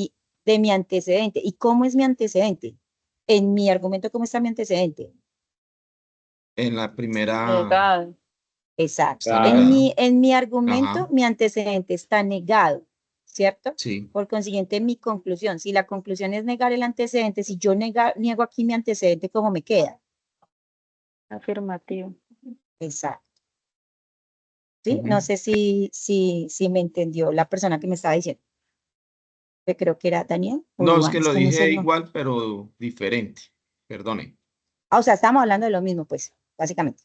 S1: mi antecedente. ¿Y cómo es mi antecedente? En mi argumento, ¿cómo está mi antecedente?
S3: En la primera
S2: Negado.
S1: Exacto.
S3: está
S4: Claro.
S3: negada.
S1: En mi argumento,
S3: Ajá.
S1: mi antecedente está negado, ¿cierto?
S3: Sí.
S1: Por consiguiente, mi conclusión, si la conclusión es negar el antecedente, si yo niego aquí mi antecedente, ¿cómo me queda?
S2: Afirmativo.
S1: Exacto. ¿Sí?
S3: Ujú.
S1: No sé si me entendió la persona que me estaba diciendo. Que creo que era Daniel o
S3: No, es
S1: Iván,
S3: que
S1: es
S3: lo
S1: que no sé
S3: dije
S1: el nombre.
S3: igual, pero diferente. Perdone.
S1: Ah, o sea, estamos hablando de lo mismo, pues, básicamente.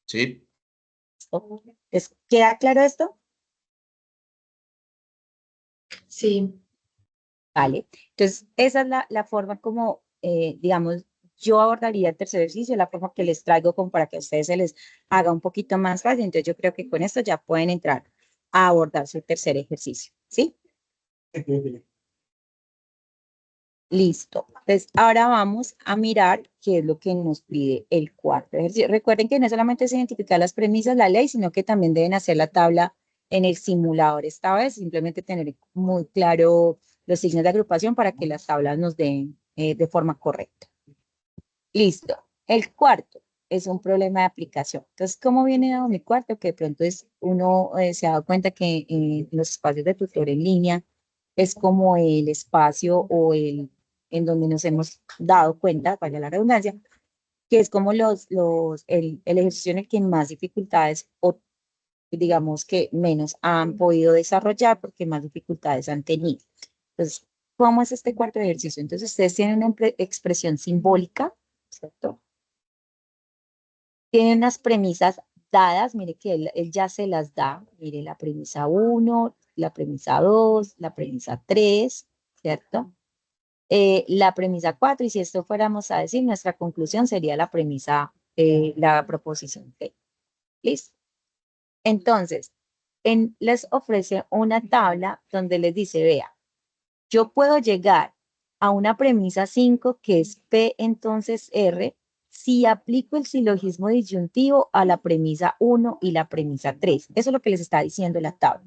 S3: Sí.
S1: ¿Queda claro esto?
S6: Sí.
S1: Vale. Entonces, esa es la forma como, digamos, yo abordaría el tercer ejercicio, la forma que les traigo como para que a ustedes se les haga un poquito más fácil. Entonces, yo creo que con esto ya pueden entrar a abordar su tercer ejercicio, ¿sí? Listo. Entonces, ahora vamos a mirar qué es lo que nos pide el cuarto ejercicio. Recuerden que no solamente es identificar las premisas, la ley, sino que también deben hacer la tabla en el simulador esta vez, simplemente tener muy claro los signos de agrupación para que las tablas nos den de forma correcta. Listo. El cuarto es un problema de aplicación. Entonces, ¿cómo viene dado mi cuarto? Que de pronto es uno se ha dado cuenta que los espacios de tutor en línea es como el espacio o en donde nos hemos dado cuenta, vaya la redundancia, que es como el ejercicio en el que más dificultades o digamos que menos han podido desarrollar porque más dificultades han tenido. Entonces, ¿cómo es este cuarto ejercicio? Entonces, ustedes tienen una expresión simbólica, ¿cierto? Tienen unas premisas dadas, mire que él ya se las da, mire la premisa 1, la premisa 2, la premisa 3, ¿cierto? La premisa 4, y si esto fuéramos a decir, nuestra conclusión sería la premisa, la proposición 3. ¿Listo? Entonces, les ofrece una tabla donde les dice, vea, yo puedo llegar a una premisa 5 que es P entonces R si aplico el silogismo disyuntivo a la premisa 1 y la premisa 3. Eso es lo que les está diciendo la tabla.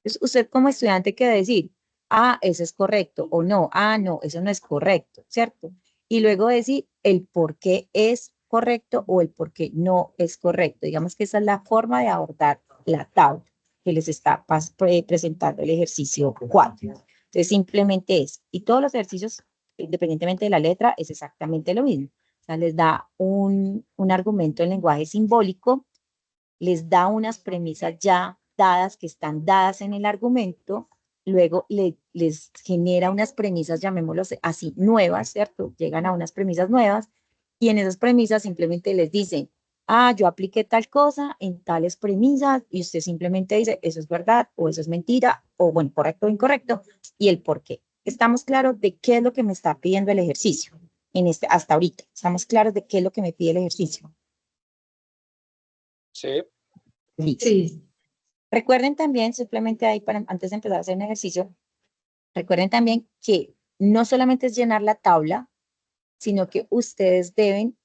S1: Entonces, usted como estudiante quiere decir, ah, eso es correcto, o no, ah, no, eso no es correcto, ¿cierto? Y luego decir el por qué es correcto o el por qué no es correcto. Digamos que esa es la forma de abordar la tabla que les está presentando el ejercicio 4. Entonces, simplemente es, y todos los ejercicios, independientemente de la letra, es exactamente lo mismo. O sea, les da un argumento en lenguaje simbólico, les da unas premisas ya dadas, que están dadas en el argumento, luego les genera unas premisas, llamémoslos así, nuevas, ¿cierto? Llegan a unas premisas nuevas, y en esas premisas simplemente les dicen, ah, yo apliqué tal cosa en tales premisas, y usted simplemente dice, eso es verdad, o eso es mentira, o bueno, correcto o incorrecto, y el por qué. Estamos claros de qué es lo que me está pidiendo el ejercicio hasta ahorita. Estamos claros de qué es lo que me pide el ejercicio.
S5: Sí.
S1: Listo.
S6: Sí.
S1: Recuerden también, simplemente ahí, antes de empezar a hacer un ejercicio, recuerden también que no solamente es llenar la tabla, sino que ustedes deben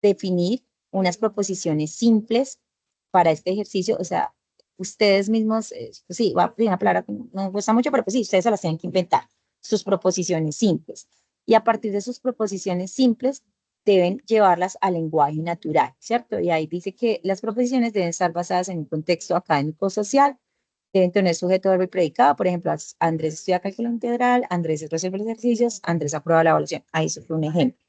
S1: definir unas proposiciones simples para este ejercicio. O sea, ustedes mismos, pues sí, va a pedir una palabra que no me gusta mucho, pero pues sí, ustedes se las tienen que inventar, sus proposiciones simples. Y a partir de sus proposiciones simples, deben llevarlas al lenguaje natural, ¿cierto? Y ahí dice que las proposiciones deben estar basadas en un contexto académico-social, deben tener sujeto, verbo y predicado. Por ejemplo, Andrés estudia cálculo integral, Andrés resuelve los ejercicios, Andrés aprueba la evaluación. Ahí eso fue un ejemplo.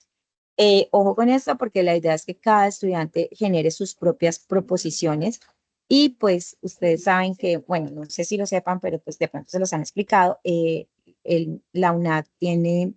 S1: Ojo con esto porque la idea es que cada estudiante genere sus propias proposiciones y pues ustedes saben que, bueno, no sé si lo sepan, pero pues de pronto se los han explicado, la UNAD tiene,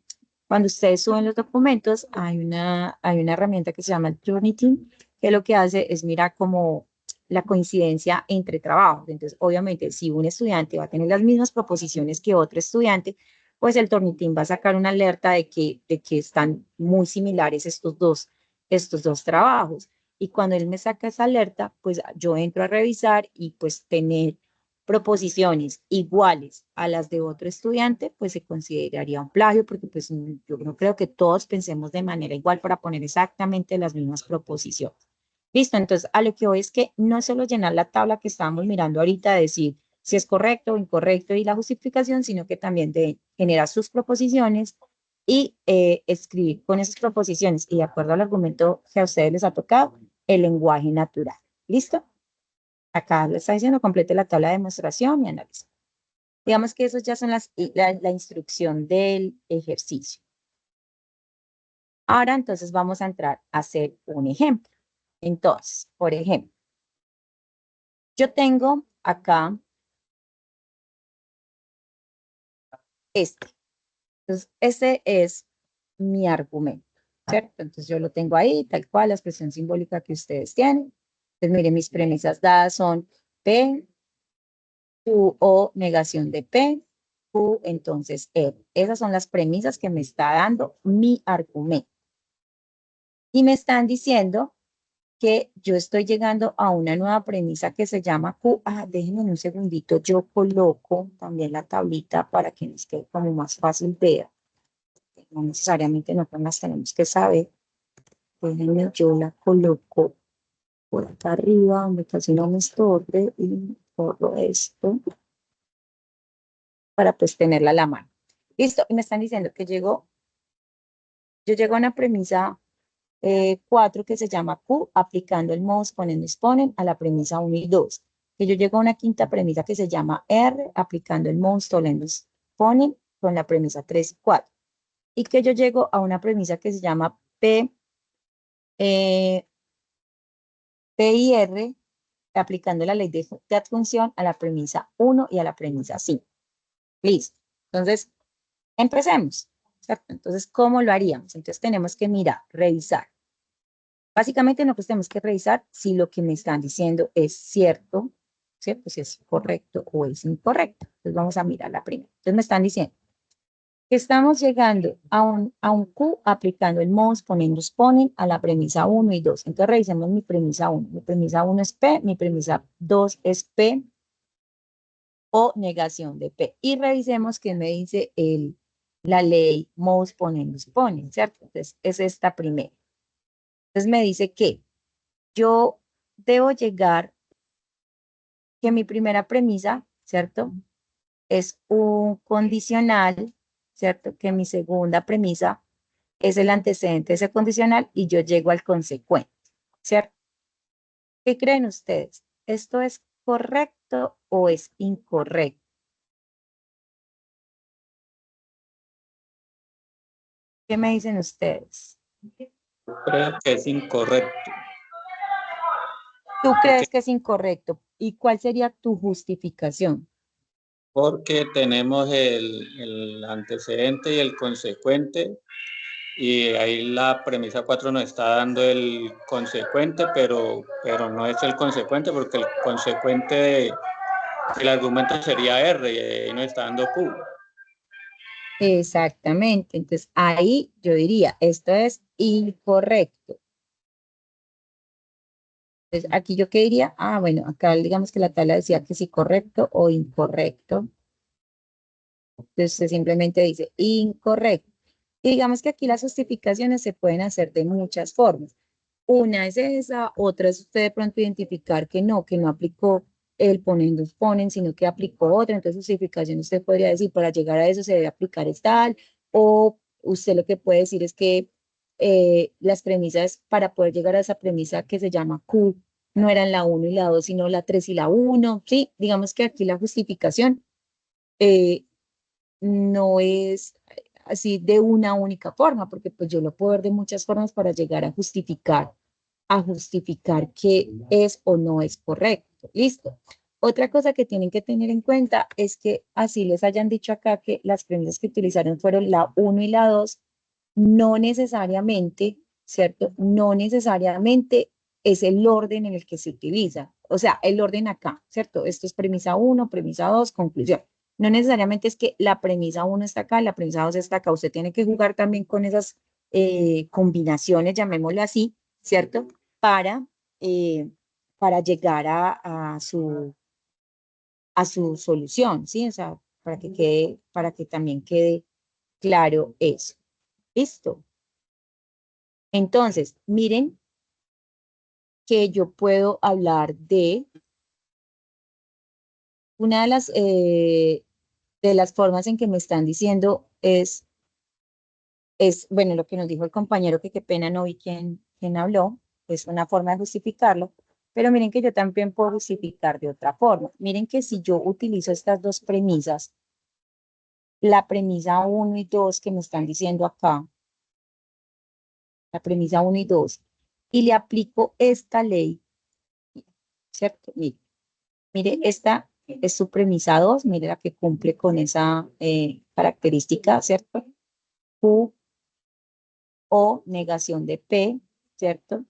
S1: cuando ustedes suben los documentos, hay una herramienta que se llama el Turnitin, que lo que hace es mirar como la coincidencia entre trabajos. Entonces, obviamente, si un estudiante va a tener las mismas proposiciones que otro estudiante, pues el Turnitin va a sacar una alerta de que están muy similares estos dos trabajos. Y cuando él me saca esa alerta, pues yo entro a revisar y pues tener proposiciones iguales a las de otro estudiante, pues se consideraría un plagio, porque pues yo no creo que todos pensemos de manera igual para poner exactamente las mismas proposiciones. Listo, entonces a lo que voy es que no es solo llenar la tabla que estábamos mirando ahorita, decir si es correcto o incorrecto y la justificación, sino que también de generar sus proposiciones y escribir con esas proposiciones y de acuerdo al argumento que a ustedes les ha tocado, el lenguaje natural. ¿Listo? Acá le está diciendo complete la tabla de demostración y análisis. Digamos que esos ya son la instrucción del ejercicio. Ahora entonces vamos a entrar a hacer un ejemplo. Entonces, por ejemplo, yo tengo acá este. Entonces, ese es mi argumento, ¿cierto? Entonces, yo lo tengo ahí, tal cual, la expresión simbólica que ustedes tienen. Entonces, miren, mis premisas dadas son P, Q o negación de P, Q, entonces R. Esas son las premisas que me está dando mi argumento. Y me están diciendo que yo estoy llegando a una nueva premisa que se llama Q. Déjenme un segundito, yo coloco también la tablita para que nos quede como más fácil ver. No necesariamente nosotros las tenemos que saber. Déjenme, yo la coloco por acá arriba, donde casi no me estorbe, y todo esto para pues tenerla a la mano. Listo, y me están diciendo que yo llego a una premisa 4 que se llama Q, aplicando el modus ponens ponen a la premisa 1 y 2. Que yo llego a una quinta premisa que se llama R, aplicando el modus tollens ponen con la premisa 3 y 4. Y que yo llego a una premisa que se llama P y R, aplicando la ley de adjunción a la premisa 1 y a la premisa 5. Listo. Entonces, empecemos, ¿cierto? Entonces, ¿cómo lo haríamos? Entonces, tenemos que mirar, revisar. Básicamente, nosotros tenemos que revisar si lo que me están diciendo es cierto, ¿cierto? Si es correcto o es incorrecto. Entonces, vamos a mirar la primera. Entonces, me están diciendo que estamos llegando a un Q aplicando el modus ponens ponen a la premisa 1 y 2. Entonces, revisemos mi premisa 1. Mi premisa 1 es P, mi premisa 2 es P o negación de P. Y revisemos qué me dice la ley modus ponens ponen, ¿cierto? Entonces, es esta primera. Entonces, me dice que yo debo llegar, que mi primera premisa, ¿cierto? Es un condicional, ¿cierto? Que mi segunda premisa es el antecedente de ese condicional y yo llego al consecuente, ¿cierto? ¿Qué creen ustedes? ¿Esto es correcto o es incorrecto? ¿Qué me dicen ustedes?
S4: Creo que es incorrecto.
S1: ¿Tú crees que es incorrecto? ¿Y cuál sería tu justificación?
S4: Porque tenemos el antecedente y el consecuente, y ahí la premisa 4 nos está dando el consecuente, pero no es el consecuente, porque el consecuente, el argumento sería R, y ahí nos está dando Q.
S1: Exactamente. Entonces, ahí yo diría, esto es incorrecto. Entonces, aquí yo qué diría, bueno, acá digamos que la tabla decía que sí, correcto o incorrecto. Entonces, usted simplemente dice incorrecto. Y digamos que aquí las justificaciones se pueden hacer de muchas formas. Una es esa, otra es usted de pronto identificar que no aplicó el ponendos ponen, sino que aplicó otra. Entonces, justificación usted podría decir, para llegar a eso se debe aplicar es tal, o usted lo que puede decir es que las premisas para poder llegar a esa premisa que se llama Q, no eran la 1 y la 2, sino la 3 y la 1, ¿sí? Digamos que aquí la justificación no es así de una única forma, porque pues yo lo puedo ver de muchas formas para llegar a justificar que es o no es correcto. Listo. Otra cosa que tienen que tener en cuenta es que así les hayan dicho acá que las premisas que utilizaron fueron la 1 y la 2, no necesariamente, ¿cierto? No necesariamente es el orden en el que se utiliza. O sea, el orden acá, ¿cierto? Esto es premisa 1, premisa 2, conclusión. No necesariamente es que la premisa 1 está acá, la premisa 2 está acá. Usted tiene que jugar también con esas combinaciones, llamémoslo así, ¿cierto? Eh, para llegar a su solución, ¿sí? O sea, para que también quede claro eso. ¿Listo? Entonces, miren que yo puedo hablar de una de las formas en que me están diciendo bueno, lo que nos dijo el compañero, que qué pena no vi quién habló, es una forma de justificarlo, pero miren que yo también puedo justificar de otra forma. Miren que si yo utilizo estas dos premisas, la premisa 1 y 2 que me están diciendo acá, la premisa 1 y 2, y le aplico esta ley, ¿cierto? Mire, esta es su premisa 2, mire la que cumple con esa característica, ¿cierto? Q o negación de P, ¿cierto?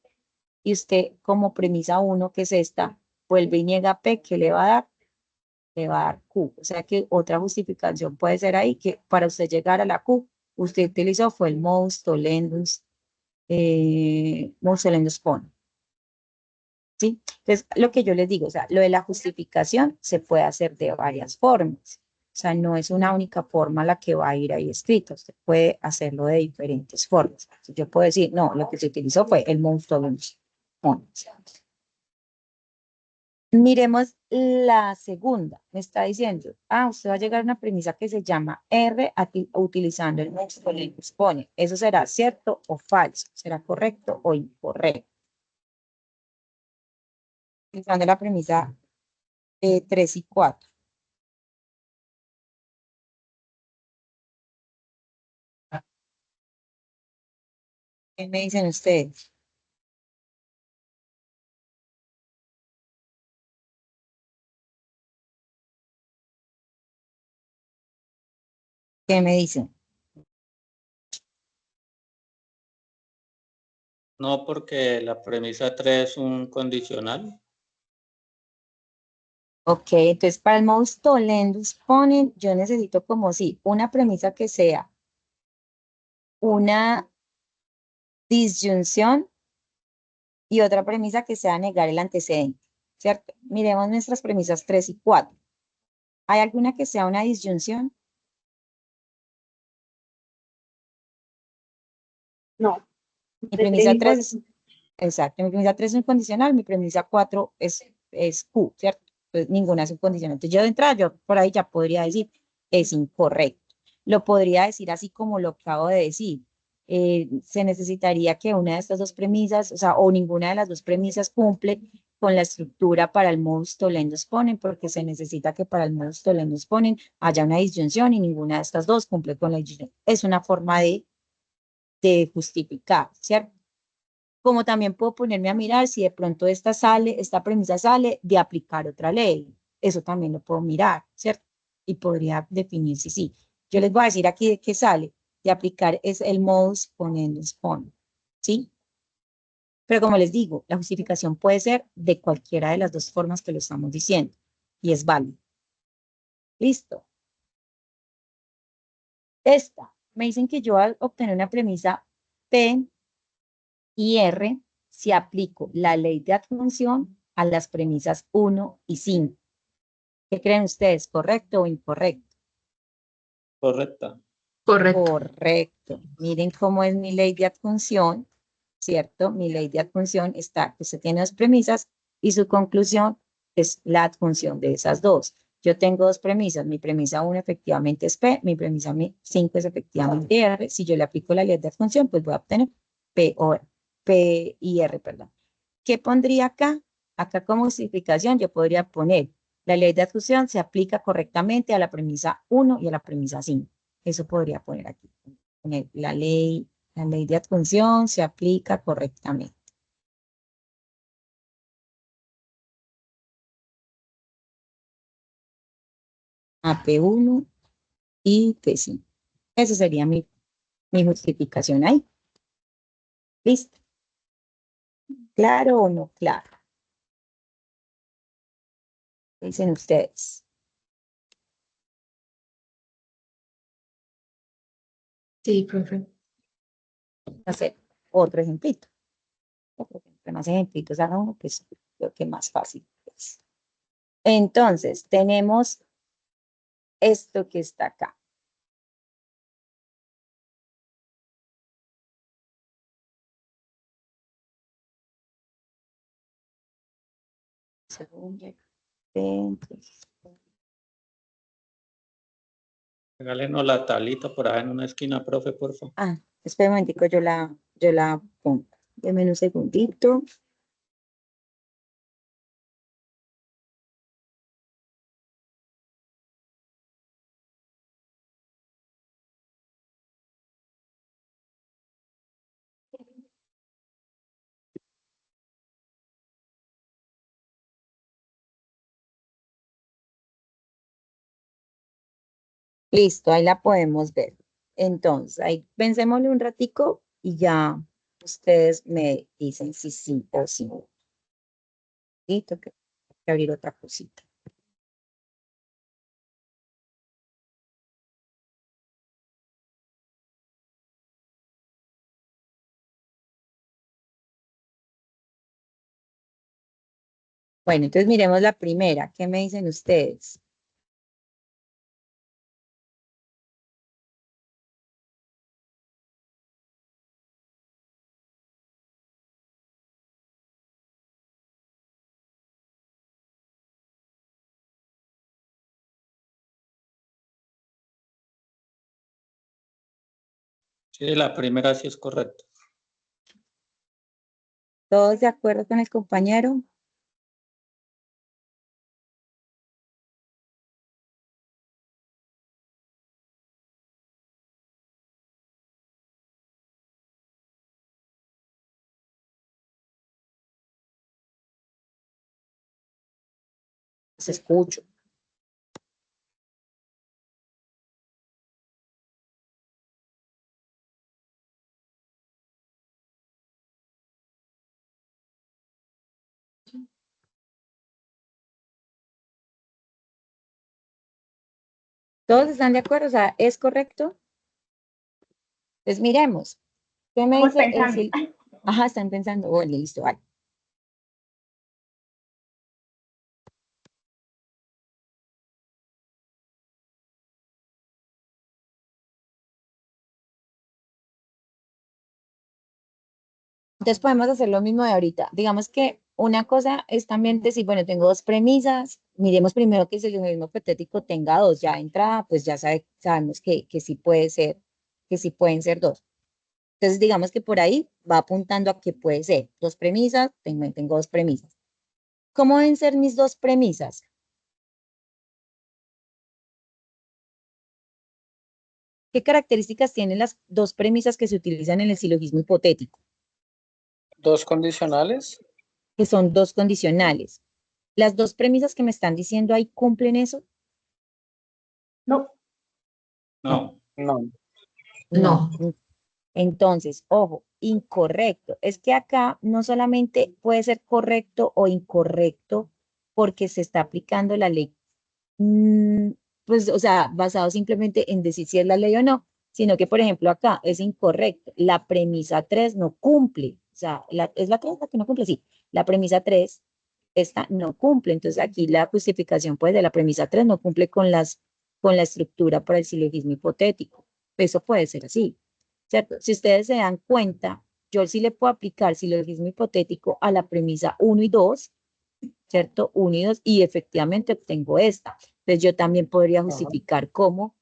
S1: Y usted como premisa 1, que es esta, vuelve y niega P, ¿qué le va a dar? Le va a dar Q. O sea que otra justificación puede ser ahí que para usted llegar a la Q, usted utilizó fue el modus tollendus pone. ¿Sí? Entonces, lo que yo les digo, o sea, lo de la justificación se puede hacer de varias formas. O sea, no es una única forma la que va a ir ahí escrito. Usted puede hacerlo de diferentes formas. Entonces, yo puedo decir, no, lo que se utilizó fue el modus tollendus pone. Miremos la segunda. Me está diciendo, usted va a llegar a una premisa que se llama R utilizando el modus tollendus pone. ¿Eso será cierto o falso? ¿Será correcto o incorrecto? Utilizando la premisa 3 y 4. ¿Qué me dicen ustedes? ¿Qué me dicen?
S4: No, porque la premisa 3 es un condicional.
S1: Ok, entonces para el modus tollendus ponen, yo necesito como si una premisa que sea una disyunción y otra premisa que sea negar el antecedente, ¿cierto? Miremos nuestras premisas 3 y 4. ¿Hay alguna que sea una disyunción?
S2: No.
S1: Mi
S2: De
S1: premisa
S2: tres y
S1: 3
S2: cuatro.
S1: exacto, mi premisa 3 es un condicional, mi premisa 4 es Q, ¿cierto? Entonces ninguna es un condicional. Entonces yo de entrada, yo por ahí ya podría decir, es incorrecto. Lo podría decir así como lo acabo de decir. Se necesitaría que una de estas dos premisas, o sea, o ninguna de las dos premisas cumple con la estructura para el modus tollendus ponen, porque se necesita que para el modus tollendus ponen haya una disyunción y ninguna de estas dos cumple con la disyunción. Es una forma de justificar, ¿cierto? Como también puedo ponerme a mirar si de pronto esta premisa sale de aplicar otra ley. Eso también lo puedo mirar, ¿cierto? Y podría definir si sí. Yo les voy a decir aquí de qué sale. De aplicar es el modus ponendus pone, ¿sí? Pero como les digo, la justificación puede ser de cualquiera de las dos formas que lo estamos diciendo y es válido. Listo. Me dicen que yo al obtener una premisa P y R, si aplico la ley de adjunción a las premisas 1 y 5. ¿Qué creen ustedes? ¿Correcto o incorrecto?
S4: Correcta.
S6: Correcto.
S1: Correcto. Miren cómo es mi ley de adjunción, ¿cierto? Mi ley de adjunción está que usted tiene dos premisas y su conclusión es la adjunción de esas dos. Yo tengo dos premisas. Mi premisa 1 efectivamente es P, mi premisa 5 es efectivamente R. Si yo le aplico la ley de adjunción, pues voy a obtener P y R, perdón. ¿Qué pondría acá? Acá como justificación yo podría poner, la ley de adjusión se aplica correctamente a la premisa 1 y a la premisa 5. Eso podría poner aquí. Poner la ley de adjunción se aplica correctamente. A P1 y P5. Esa sería mi justificación ahí. ¿Listo? ¿Claro o no claro? ¿Qué dicen ustedes?
S6: Sí, profe.
S1: Hacer otro ejemplito. Entre más ejemplitos haga uno, pues creo que más fácil es. Entonces, tenemos esto que está acá. Segundo.
S4: Regálenos la tablita por ahí en una esquina, profe, por favor.
S1: Ah, espera un momentico, yo la pongo. Deme un segundito. Listo, ahí la podemos ver. Entonces, ahí pensémosle un ratico y ya ustedes me dicen si sí o si no. Listo, que abrir otra cosita. Bueno, entonces miremos la primera. ¿Qué me dicen ustedes?
S4: Sí, la primera sí es correcta.
S1: ¿Todos de acuerdo con el compañero? Se escucho. ¿Todos están de acuerdo? O sea, ¿es correcto? Pues miremos. ¿Qué me
S2: Estamos
S1: dice
S2: pensando.
S1: Ajá, están pensando. Bueno, listo, vale. Entonces podemos hacer lo mismo de ahorita. Digamos que una cosa es también decir, bueno, tengo dos premisas. Miremos primero que si el mismo hipotético tenga dos. Ya de entrada, pues ya sabemos que sí puede ser, que sí pueden ser dos. Entonces, digamos que por ahí va apuntando a que puede ser dos premisas, tengo dos premisas. ¿Cómo deben ser mis dos premisas? ¿Qué características tienen las dos premisas que se utilizan en el silogismo hipotético?
S5: Dos condicionales.
S1: Que son dos condicionales. ¿Las dos premisas que me están diciendo ahí cumplen eso?
S2: No,
S4: No.
S5: No.
S1: No.
S6: No.
S1: Entonces, ojo, incorrecto. Es que acá no solamente puede ser correcto o incorrecto porque se está aplicando la ley, pues, o sea, basado simplemente en decir si es la ley o no, sino que, por ejemplo, acá es incorrecto. La premisa 3 no cumple. O sea, ¿es la 3 la que no cumple? Sí, la premisa 3, esta no cumple. Entonces, aquí la justificación, pues, de la premisa 3 no cumple con la estructura para el silogismo hipotético. Eso puede ser así. ¿Cierto? Si ustedes se dan cuenta, yo sí le puedo aplicar silogismo hipotético a la premisa 1 y 2, ¿cierto? 1 y 2, y efectivamente obtengo esta. Entonces yo también podría justificar cómo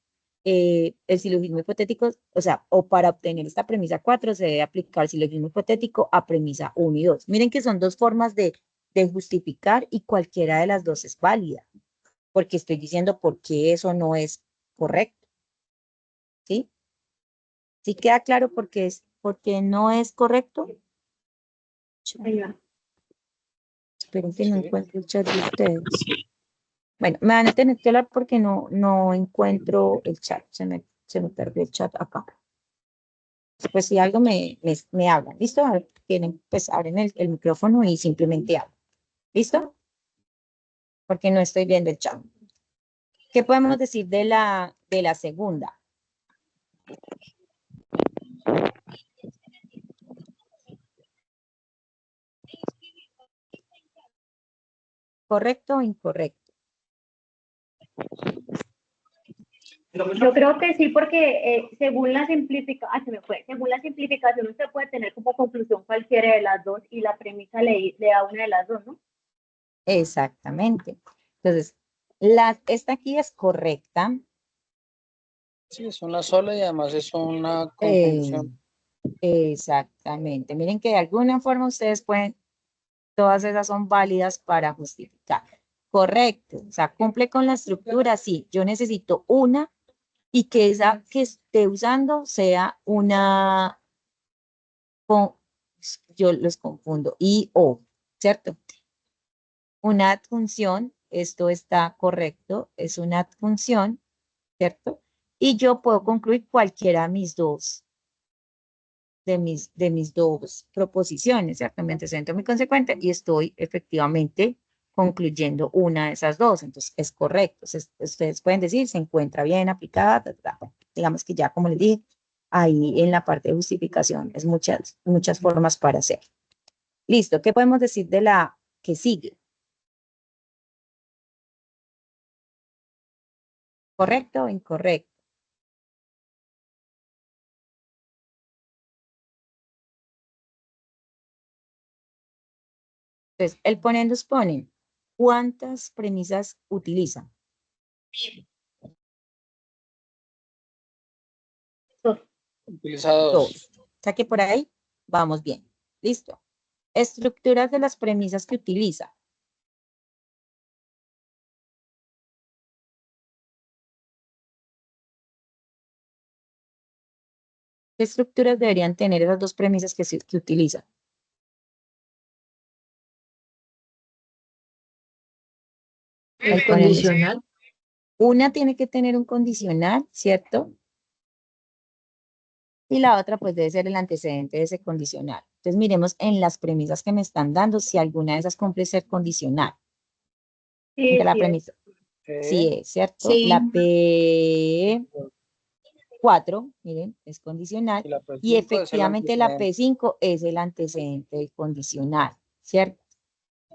S1: el silogismo hipotético, o sea, o para obtener esta premisa 4 se debe aplicar silogismo hipotético a premisa 1 y 2. Miren que son dos formas de justificar y cualquiera de las dos es válida, porque estoy diciendo por qué eso no es correcto. ¿Sí? ¿Sí queda claro por qué no es correcto?
S2: Señora.
S1: Esperen que no
S4: Sí.
S1: encuentro el chat de ustedes. Bueno, me van a tener que hablar porque no encuentro el chat. Se me perdió el chat acá. Pues si algo me hablan. ¿Listo? A ver, tienen, pues abren el micrófono y simplemente hablan. ¿Listo? Porque no estoy viendo el chat. ¿Qué podemos decir de la segunda? ¿Correcto o incorrecto?
S2: Yo creo que sí, porque según la simplificación usted puede tener como conclusión cualquiera de las dos y la premisa le da una de las dos, ¿no?
S1: Exactamente. Entonces, esta aquí es correcta.
S5: Sí, es una sola y además es una conjunción.
S1: Exactamente. Miren que de alguna forma ustedes pueden, todas esas son válidas para justificar. Correcto. O sea, cumple con la estructura. Sí, yo necesito una y que esa que esté usando sea una, yo los confundo, y o, ¿cierto? Una adjunción, esto está correcto, es una adjunción, ¿cierto? Y yo puedo concluir cualquiera de mis dos proposiciones, ¿cierto? Mi antecedente o mi consecuente, y estoy efectivamente concluyendo una de esas dos, entonces es correcto. Ustedes pueden decir, se encuentra bien aplicada, digamos que ya como les dije, ahí en la parte de justificación es muchas formas para hacer. Listo, ¿qué podemos decir de la que sigue? ¿Correcto o incorrecto? Entonces, el ponendos pone, ¿cuántas premisas utiliza?
S5: Utiliza dos.
S1: O sea que por ahí vamos bien. Listo. Estructuras de las premisas que utiliza. ¿Qué estructuras deberían tener esas dos premisas que utiliza?
S6: El condicional.
S1: Una tiene que tener un condicional, ¿cierto? Y la otra pues debe ser el antecedente de ese condicional. Entonces miremos en las premisas que me están dando si alguna de esas cumple ser condicional.
S2: Sí,
S1: De la
S2: sí,
S1: premisa. Sí es, ¿cierto?
S6: Sí.
S1: La P4, miren, es condicional.
S5: Y la
S1: Y
S5: P5 es el
S1: efectivamente la
S5: antecedente.
S1: P5 es el antecedente del condicional, ¿cierto?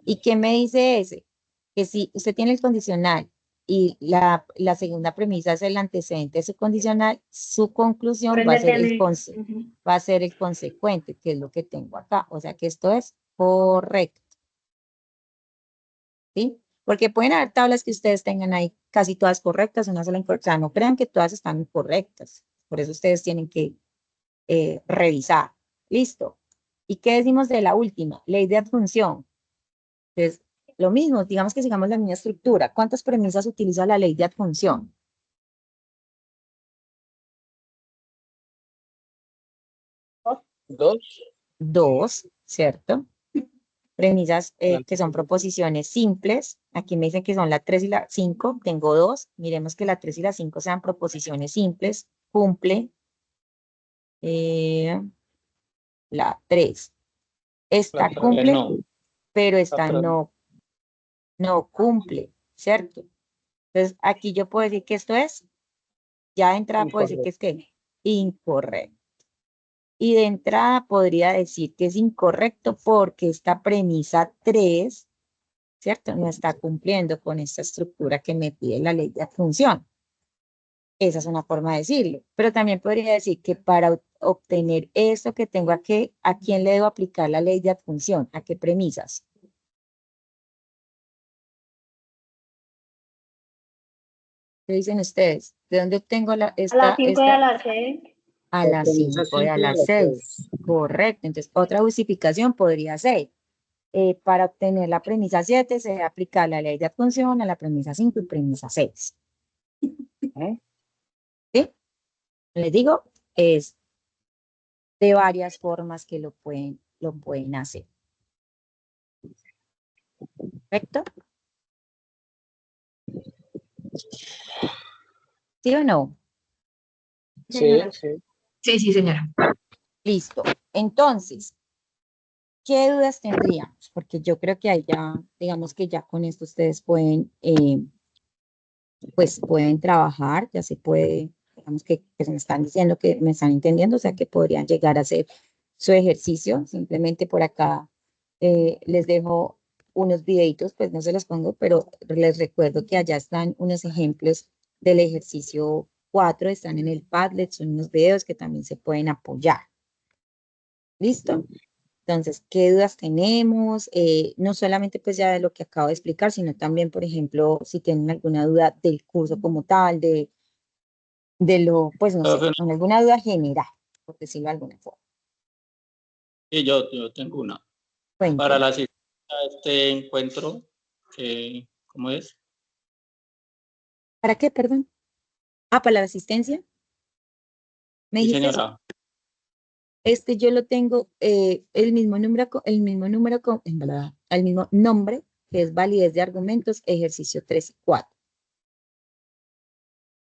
S1: ¿Y qué me dice ese? Que si usted tiene el condicional y la segunda premisa es el antecedente de su condicional, su conclusión
S2: por
S1: va a
S2: ende
S1: ser
S2: tiene,
S1: va a ser el consecuente, que es lo que tengo acá. O sea que esto es correcto. ¿Sí? Porque pueden haber tablas que ustedes tengan ahí casi todas correctas, una sola incorrecta. O sea, no crean que todas están correctas. Por eso ustedes tienen que revisar. Listo. ¿Y qué decimos de la última? Ley de adjunción. Entonces, lo mismo, digamos que sigamos la misma estructura. ¿Cuántas premisas utiliza la ley de adjunción?
S5: Dos.
S1: Dos, ¿cierto? Premisas que son proposiciones simples. Aquí me dicen que son la 3 y la 5. Tengo dos. Miremos que la 3 y la 5 sean proposiciones simples. Cumple la 3.
S4: La
S1: Esta
S4: 3
S1: cumple,
S4: no.
S1: pero
S4: La
S1: esta
S4: 3 no.
S1: no cumple, ¿cierto? Entonces, aquí yo puedo decir que esto es, ya de entrada puedo decir que es que incorrecto. Y de entrada podría decir que es incorrecto porque esta premisa 3, ¿cierto? No está cumpliendo con esta estructura que me pide la ley de adjunción. Esa es una forma de decirlo. Pero también podría decir que para obtener esto que tengo aquí, ¿a quién le debo aplicar la ley de adjunción? ¿A qué premisas? ¿Qué dicen ustedes? ¿De dónde obtengo
S2: A las
S1: esta,
S2: 5 y a las 6.
S1: a
S5: La
S1: las
S5: premisa
S1: 5 y a
S5: 5 y a
S1: las
S5: las
S1: 6?
S5: 6.
S1: Correcto. Entonces, otra justificación podría ser, para obtener la premisa 7 se aplica la ley de adjunción a la premisa 5 y premisa 6. ¿Sí? Les digo, es de varias formas que lo pueden hacer. ¿Correcto? ¿Sí o no?
S5: Sí,
S2: Señora.
S5: sí.
S6: Sí, sí, señora.
S1: Listo. Entonces, ¿qué dudas tendríamos? Porque yo creo que ahí ya, digamos que ya con esto ustedes pueden, pues pueden trabajar, ya se puede, digamos que se me están diciendo que me están entendiendo, o sea que podrían llegar a hacer su ejercicio. Simplemente por acá les dejo unos videitos, pues no se los pongo, pero les recuerdo que allá están unos ejemplos del ejercicio 4, están en el Padlet, son unos videos que también se pueden apoyar. ¿Listo? Entonces, ¿qué dudas tenemos? No solamente pues ya de lo que acabo de explicar, sino también, por ejemplo, si tienen alguna duda del curso como tal, de lo, pues no sé,
S4: Profe,
S1: alguna duda general, por decirlo de alguna forma.
S4: y yo tengo una. Para
S1: Cuéntenme.
S4: la asistencia a este encuentro, ¿cómo es?
S1: ¿Para qué, perdón? Ah, para la asistencia. ¿Me
S4: Sí,
S1: dijiste eso?
S4: señora.
S1: Yo lo tengo, el mismo número, el mismo nombre, que es validez de argumentos, ejercicio 3 y 4.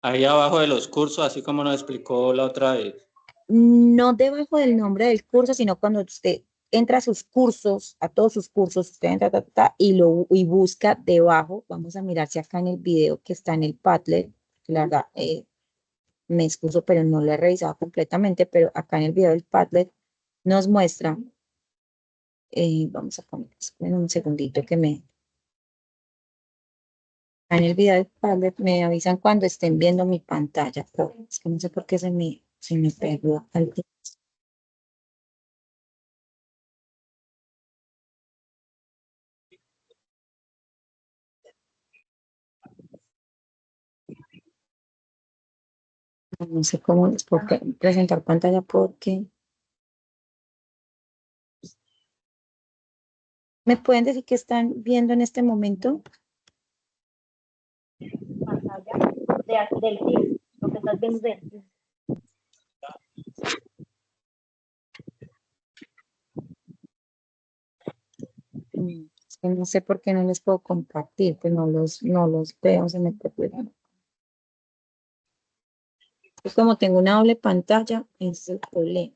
S4: Ahí abajo de los cursos, así como nos explicó la otra vez.
S1: No debajo del nombre del curso, sino cuando usted entra a sus cursos, a todos sus cursos, usted entra y busca debajo. Vamos a mirar si acá en el video que está en el Padlet, la verdad, me excuso, pero no lo he revisado completamente, pero acá en el video del Padlet nos muestra, vamos a poner en un segundito que en el video del Padlet me avisan cuando estén viendo mi pantalla, pero es que no sé por qué se me perdió. No sé cómo les puedo presentar pantalla porque... ¿Me pueden decir qué están viendo en este momento?
S2: Pantalla del Teams. Lo que estás viendo del Teams.
S1: Es que no sé por qué no les puedo compartir, pues no los veo, se me perdió. Es como tengo una doble pantalla, ese es el problema.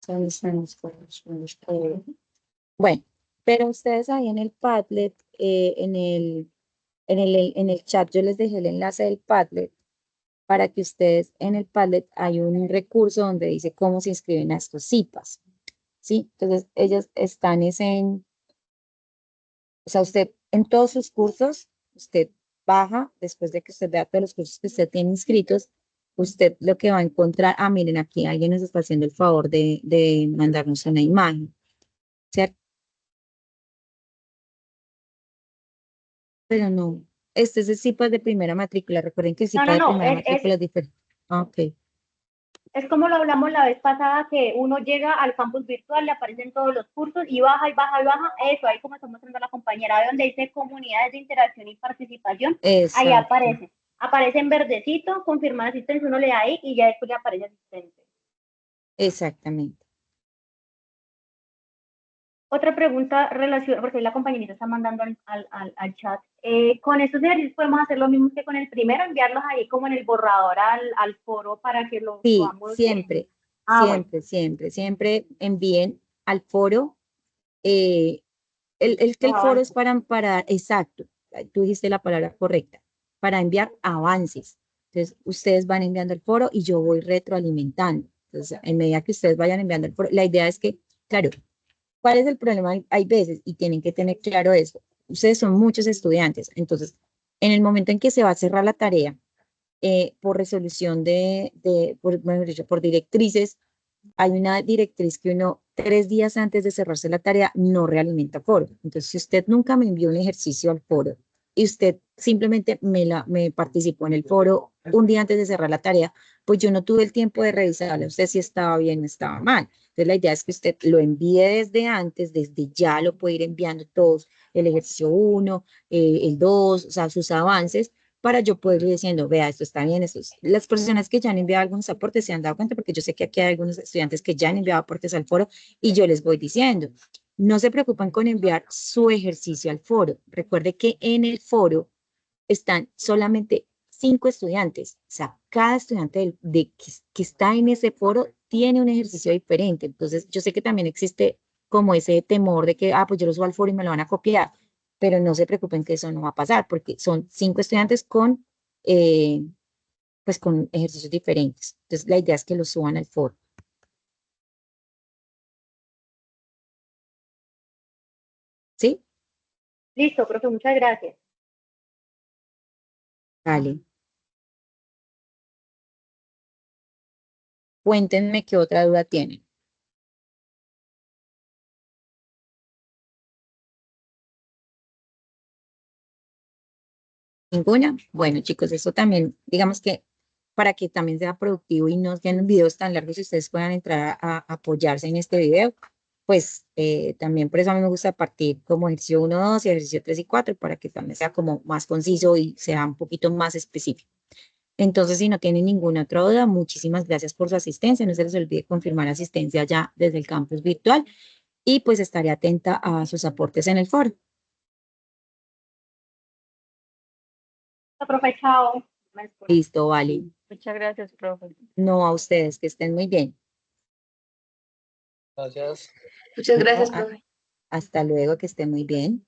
S1: ¿Dónde están los cuadros? Bueno, pero ustedes ahí en el Padlet, en el chat, yo les dejé el enlace del Padlet para que ustedes en el Padlet hay un recurso donde dice cómo se inscriben a estos citas, ¿sí? Entonces, ellos están o sea, usted en todos sus cursos, usted baja, después de que usted vea todos los cursos que usted tiene inscritos, usted lo que va a encontrar, miren, aquí alguien nos está haciendo el favor de mandarnos una imagen, ¿cierto? Pero no, este es el CIPAS de primera matrícula, recuerden que el
S2: No,
S1: CIPAS de
S2: no,
S1: primera matrícula es diferente. Ok,
S2: es como lo hablamos la vez pasada, que uno llega al campus virtual, le aparecen todos los cursos y baja y baja y baja. Eso, ahí como está mostrando la compañera, de donde dice comunidades de interacción y participación, ahí
S1: exacto,
S2: aparece. Aparece en verdecito, confirmar asistencia, uno le da ahí y ya después le aparece asistente.
S1: exactamente.
S2: Otra pregunta relacionada, porque la compañerita está mandando al chat. Con estos ejercicios podemos hacer lo mismo que con el primero, enviarlos ahí como en el borrador al foro para que lo
S1: Sí,
S2: podamos ver.
S1: siempre,
S2: Bueno.
S1: siempre envíen al foro. El foro es exacto, tú dijiste la palabra correcta, para enviar avances. Entonces, ustedes van enviando el foro y yo voy retroalimentando. Entonces, en medida que ustedes vayan enviando el foro, la idea es que, claro, ¿cuál es el problema? Hay veces, y tienen que tener claro eso, ustedes son muchos estudiantes, entonces, En el momento en que se va a cerrar la tarea, por resolución mejor dicho, por directrices, hay una directriz que uno 3 días antes de cerrarse la tarea no realimenta foro. Entonces, si usted nunca me envió un ejercicio al foro y usted simplemente me participó en el foro un día antes de cerrar la tarea, pues yo no tuve el tiempo de revisarle a usted si estaba bien o estaba mal. Entonces, la idea es que usted lo envíe desde antes, desde ya lo puede ir enviando todos, el ejercicio 1, el 2, o sea, sus avances, para yo poder ir diciendo, vea, esto está bien, las personas que ya han enviado algunos aportes se han dado cuenta, porque yo sé que aquí hay algunos estudiantes que ya han enviado aportes al foro y yo les voy diciendo, no se preocupen con enviar su ejercicio al foro. Recuerde que en el foro están solamente 5 estudiantes, o sea, cada estudiante que está en ese foro tiene un ejercicio diferente. Entonces, yo sé que también existe como ese temor de que, pues yo lo subo al foro y me lo van a copiar, pero no se preocupen que eso no va a pasar, porque son 5 estudiantes pues con ejercicios diferentes. Entonces, la idea es que lo suban al foro. ¿Sí?
S2: Listo, profe, muchas gracias.
S1: Vale. Cuéntenme qué otra duda tienen. ¿Ninguna? Bueno, chicos, eso también, digamos que para que también sea productivo y no sean videos tan largos y ustedes puedan entrar a apoyarse en este video, pues también por eso a mí me gusta partir como ejercicio 1, 2 y ejercicio 3 y 4 para que también sea como más conciso y sea un poquito más específico. Entonces, si no tienen ninguna otra duda, muchísimas gracias por su asistencia. No se les olvide confirmar asistencia ya desde el campus virtual y pues estaré atenta a sus aportes en el foro.
S2: Profe, chao.
S1: Listo, vale.
S6: Muchas gracias, profe.
S1: No, a ustedes, que estén muy bien.
S5: Gracias.
S6: Muchas gracias,
S1: No,
S6: profe.
S1: hasta luego, que estén muy bien.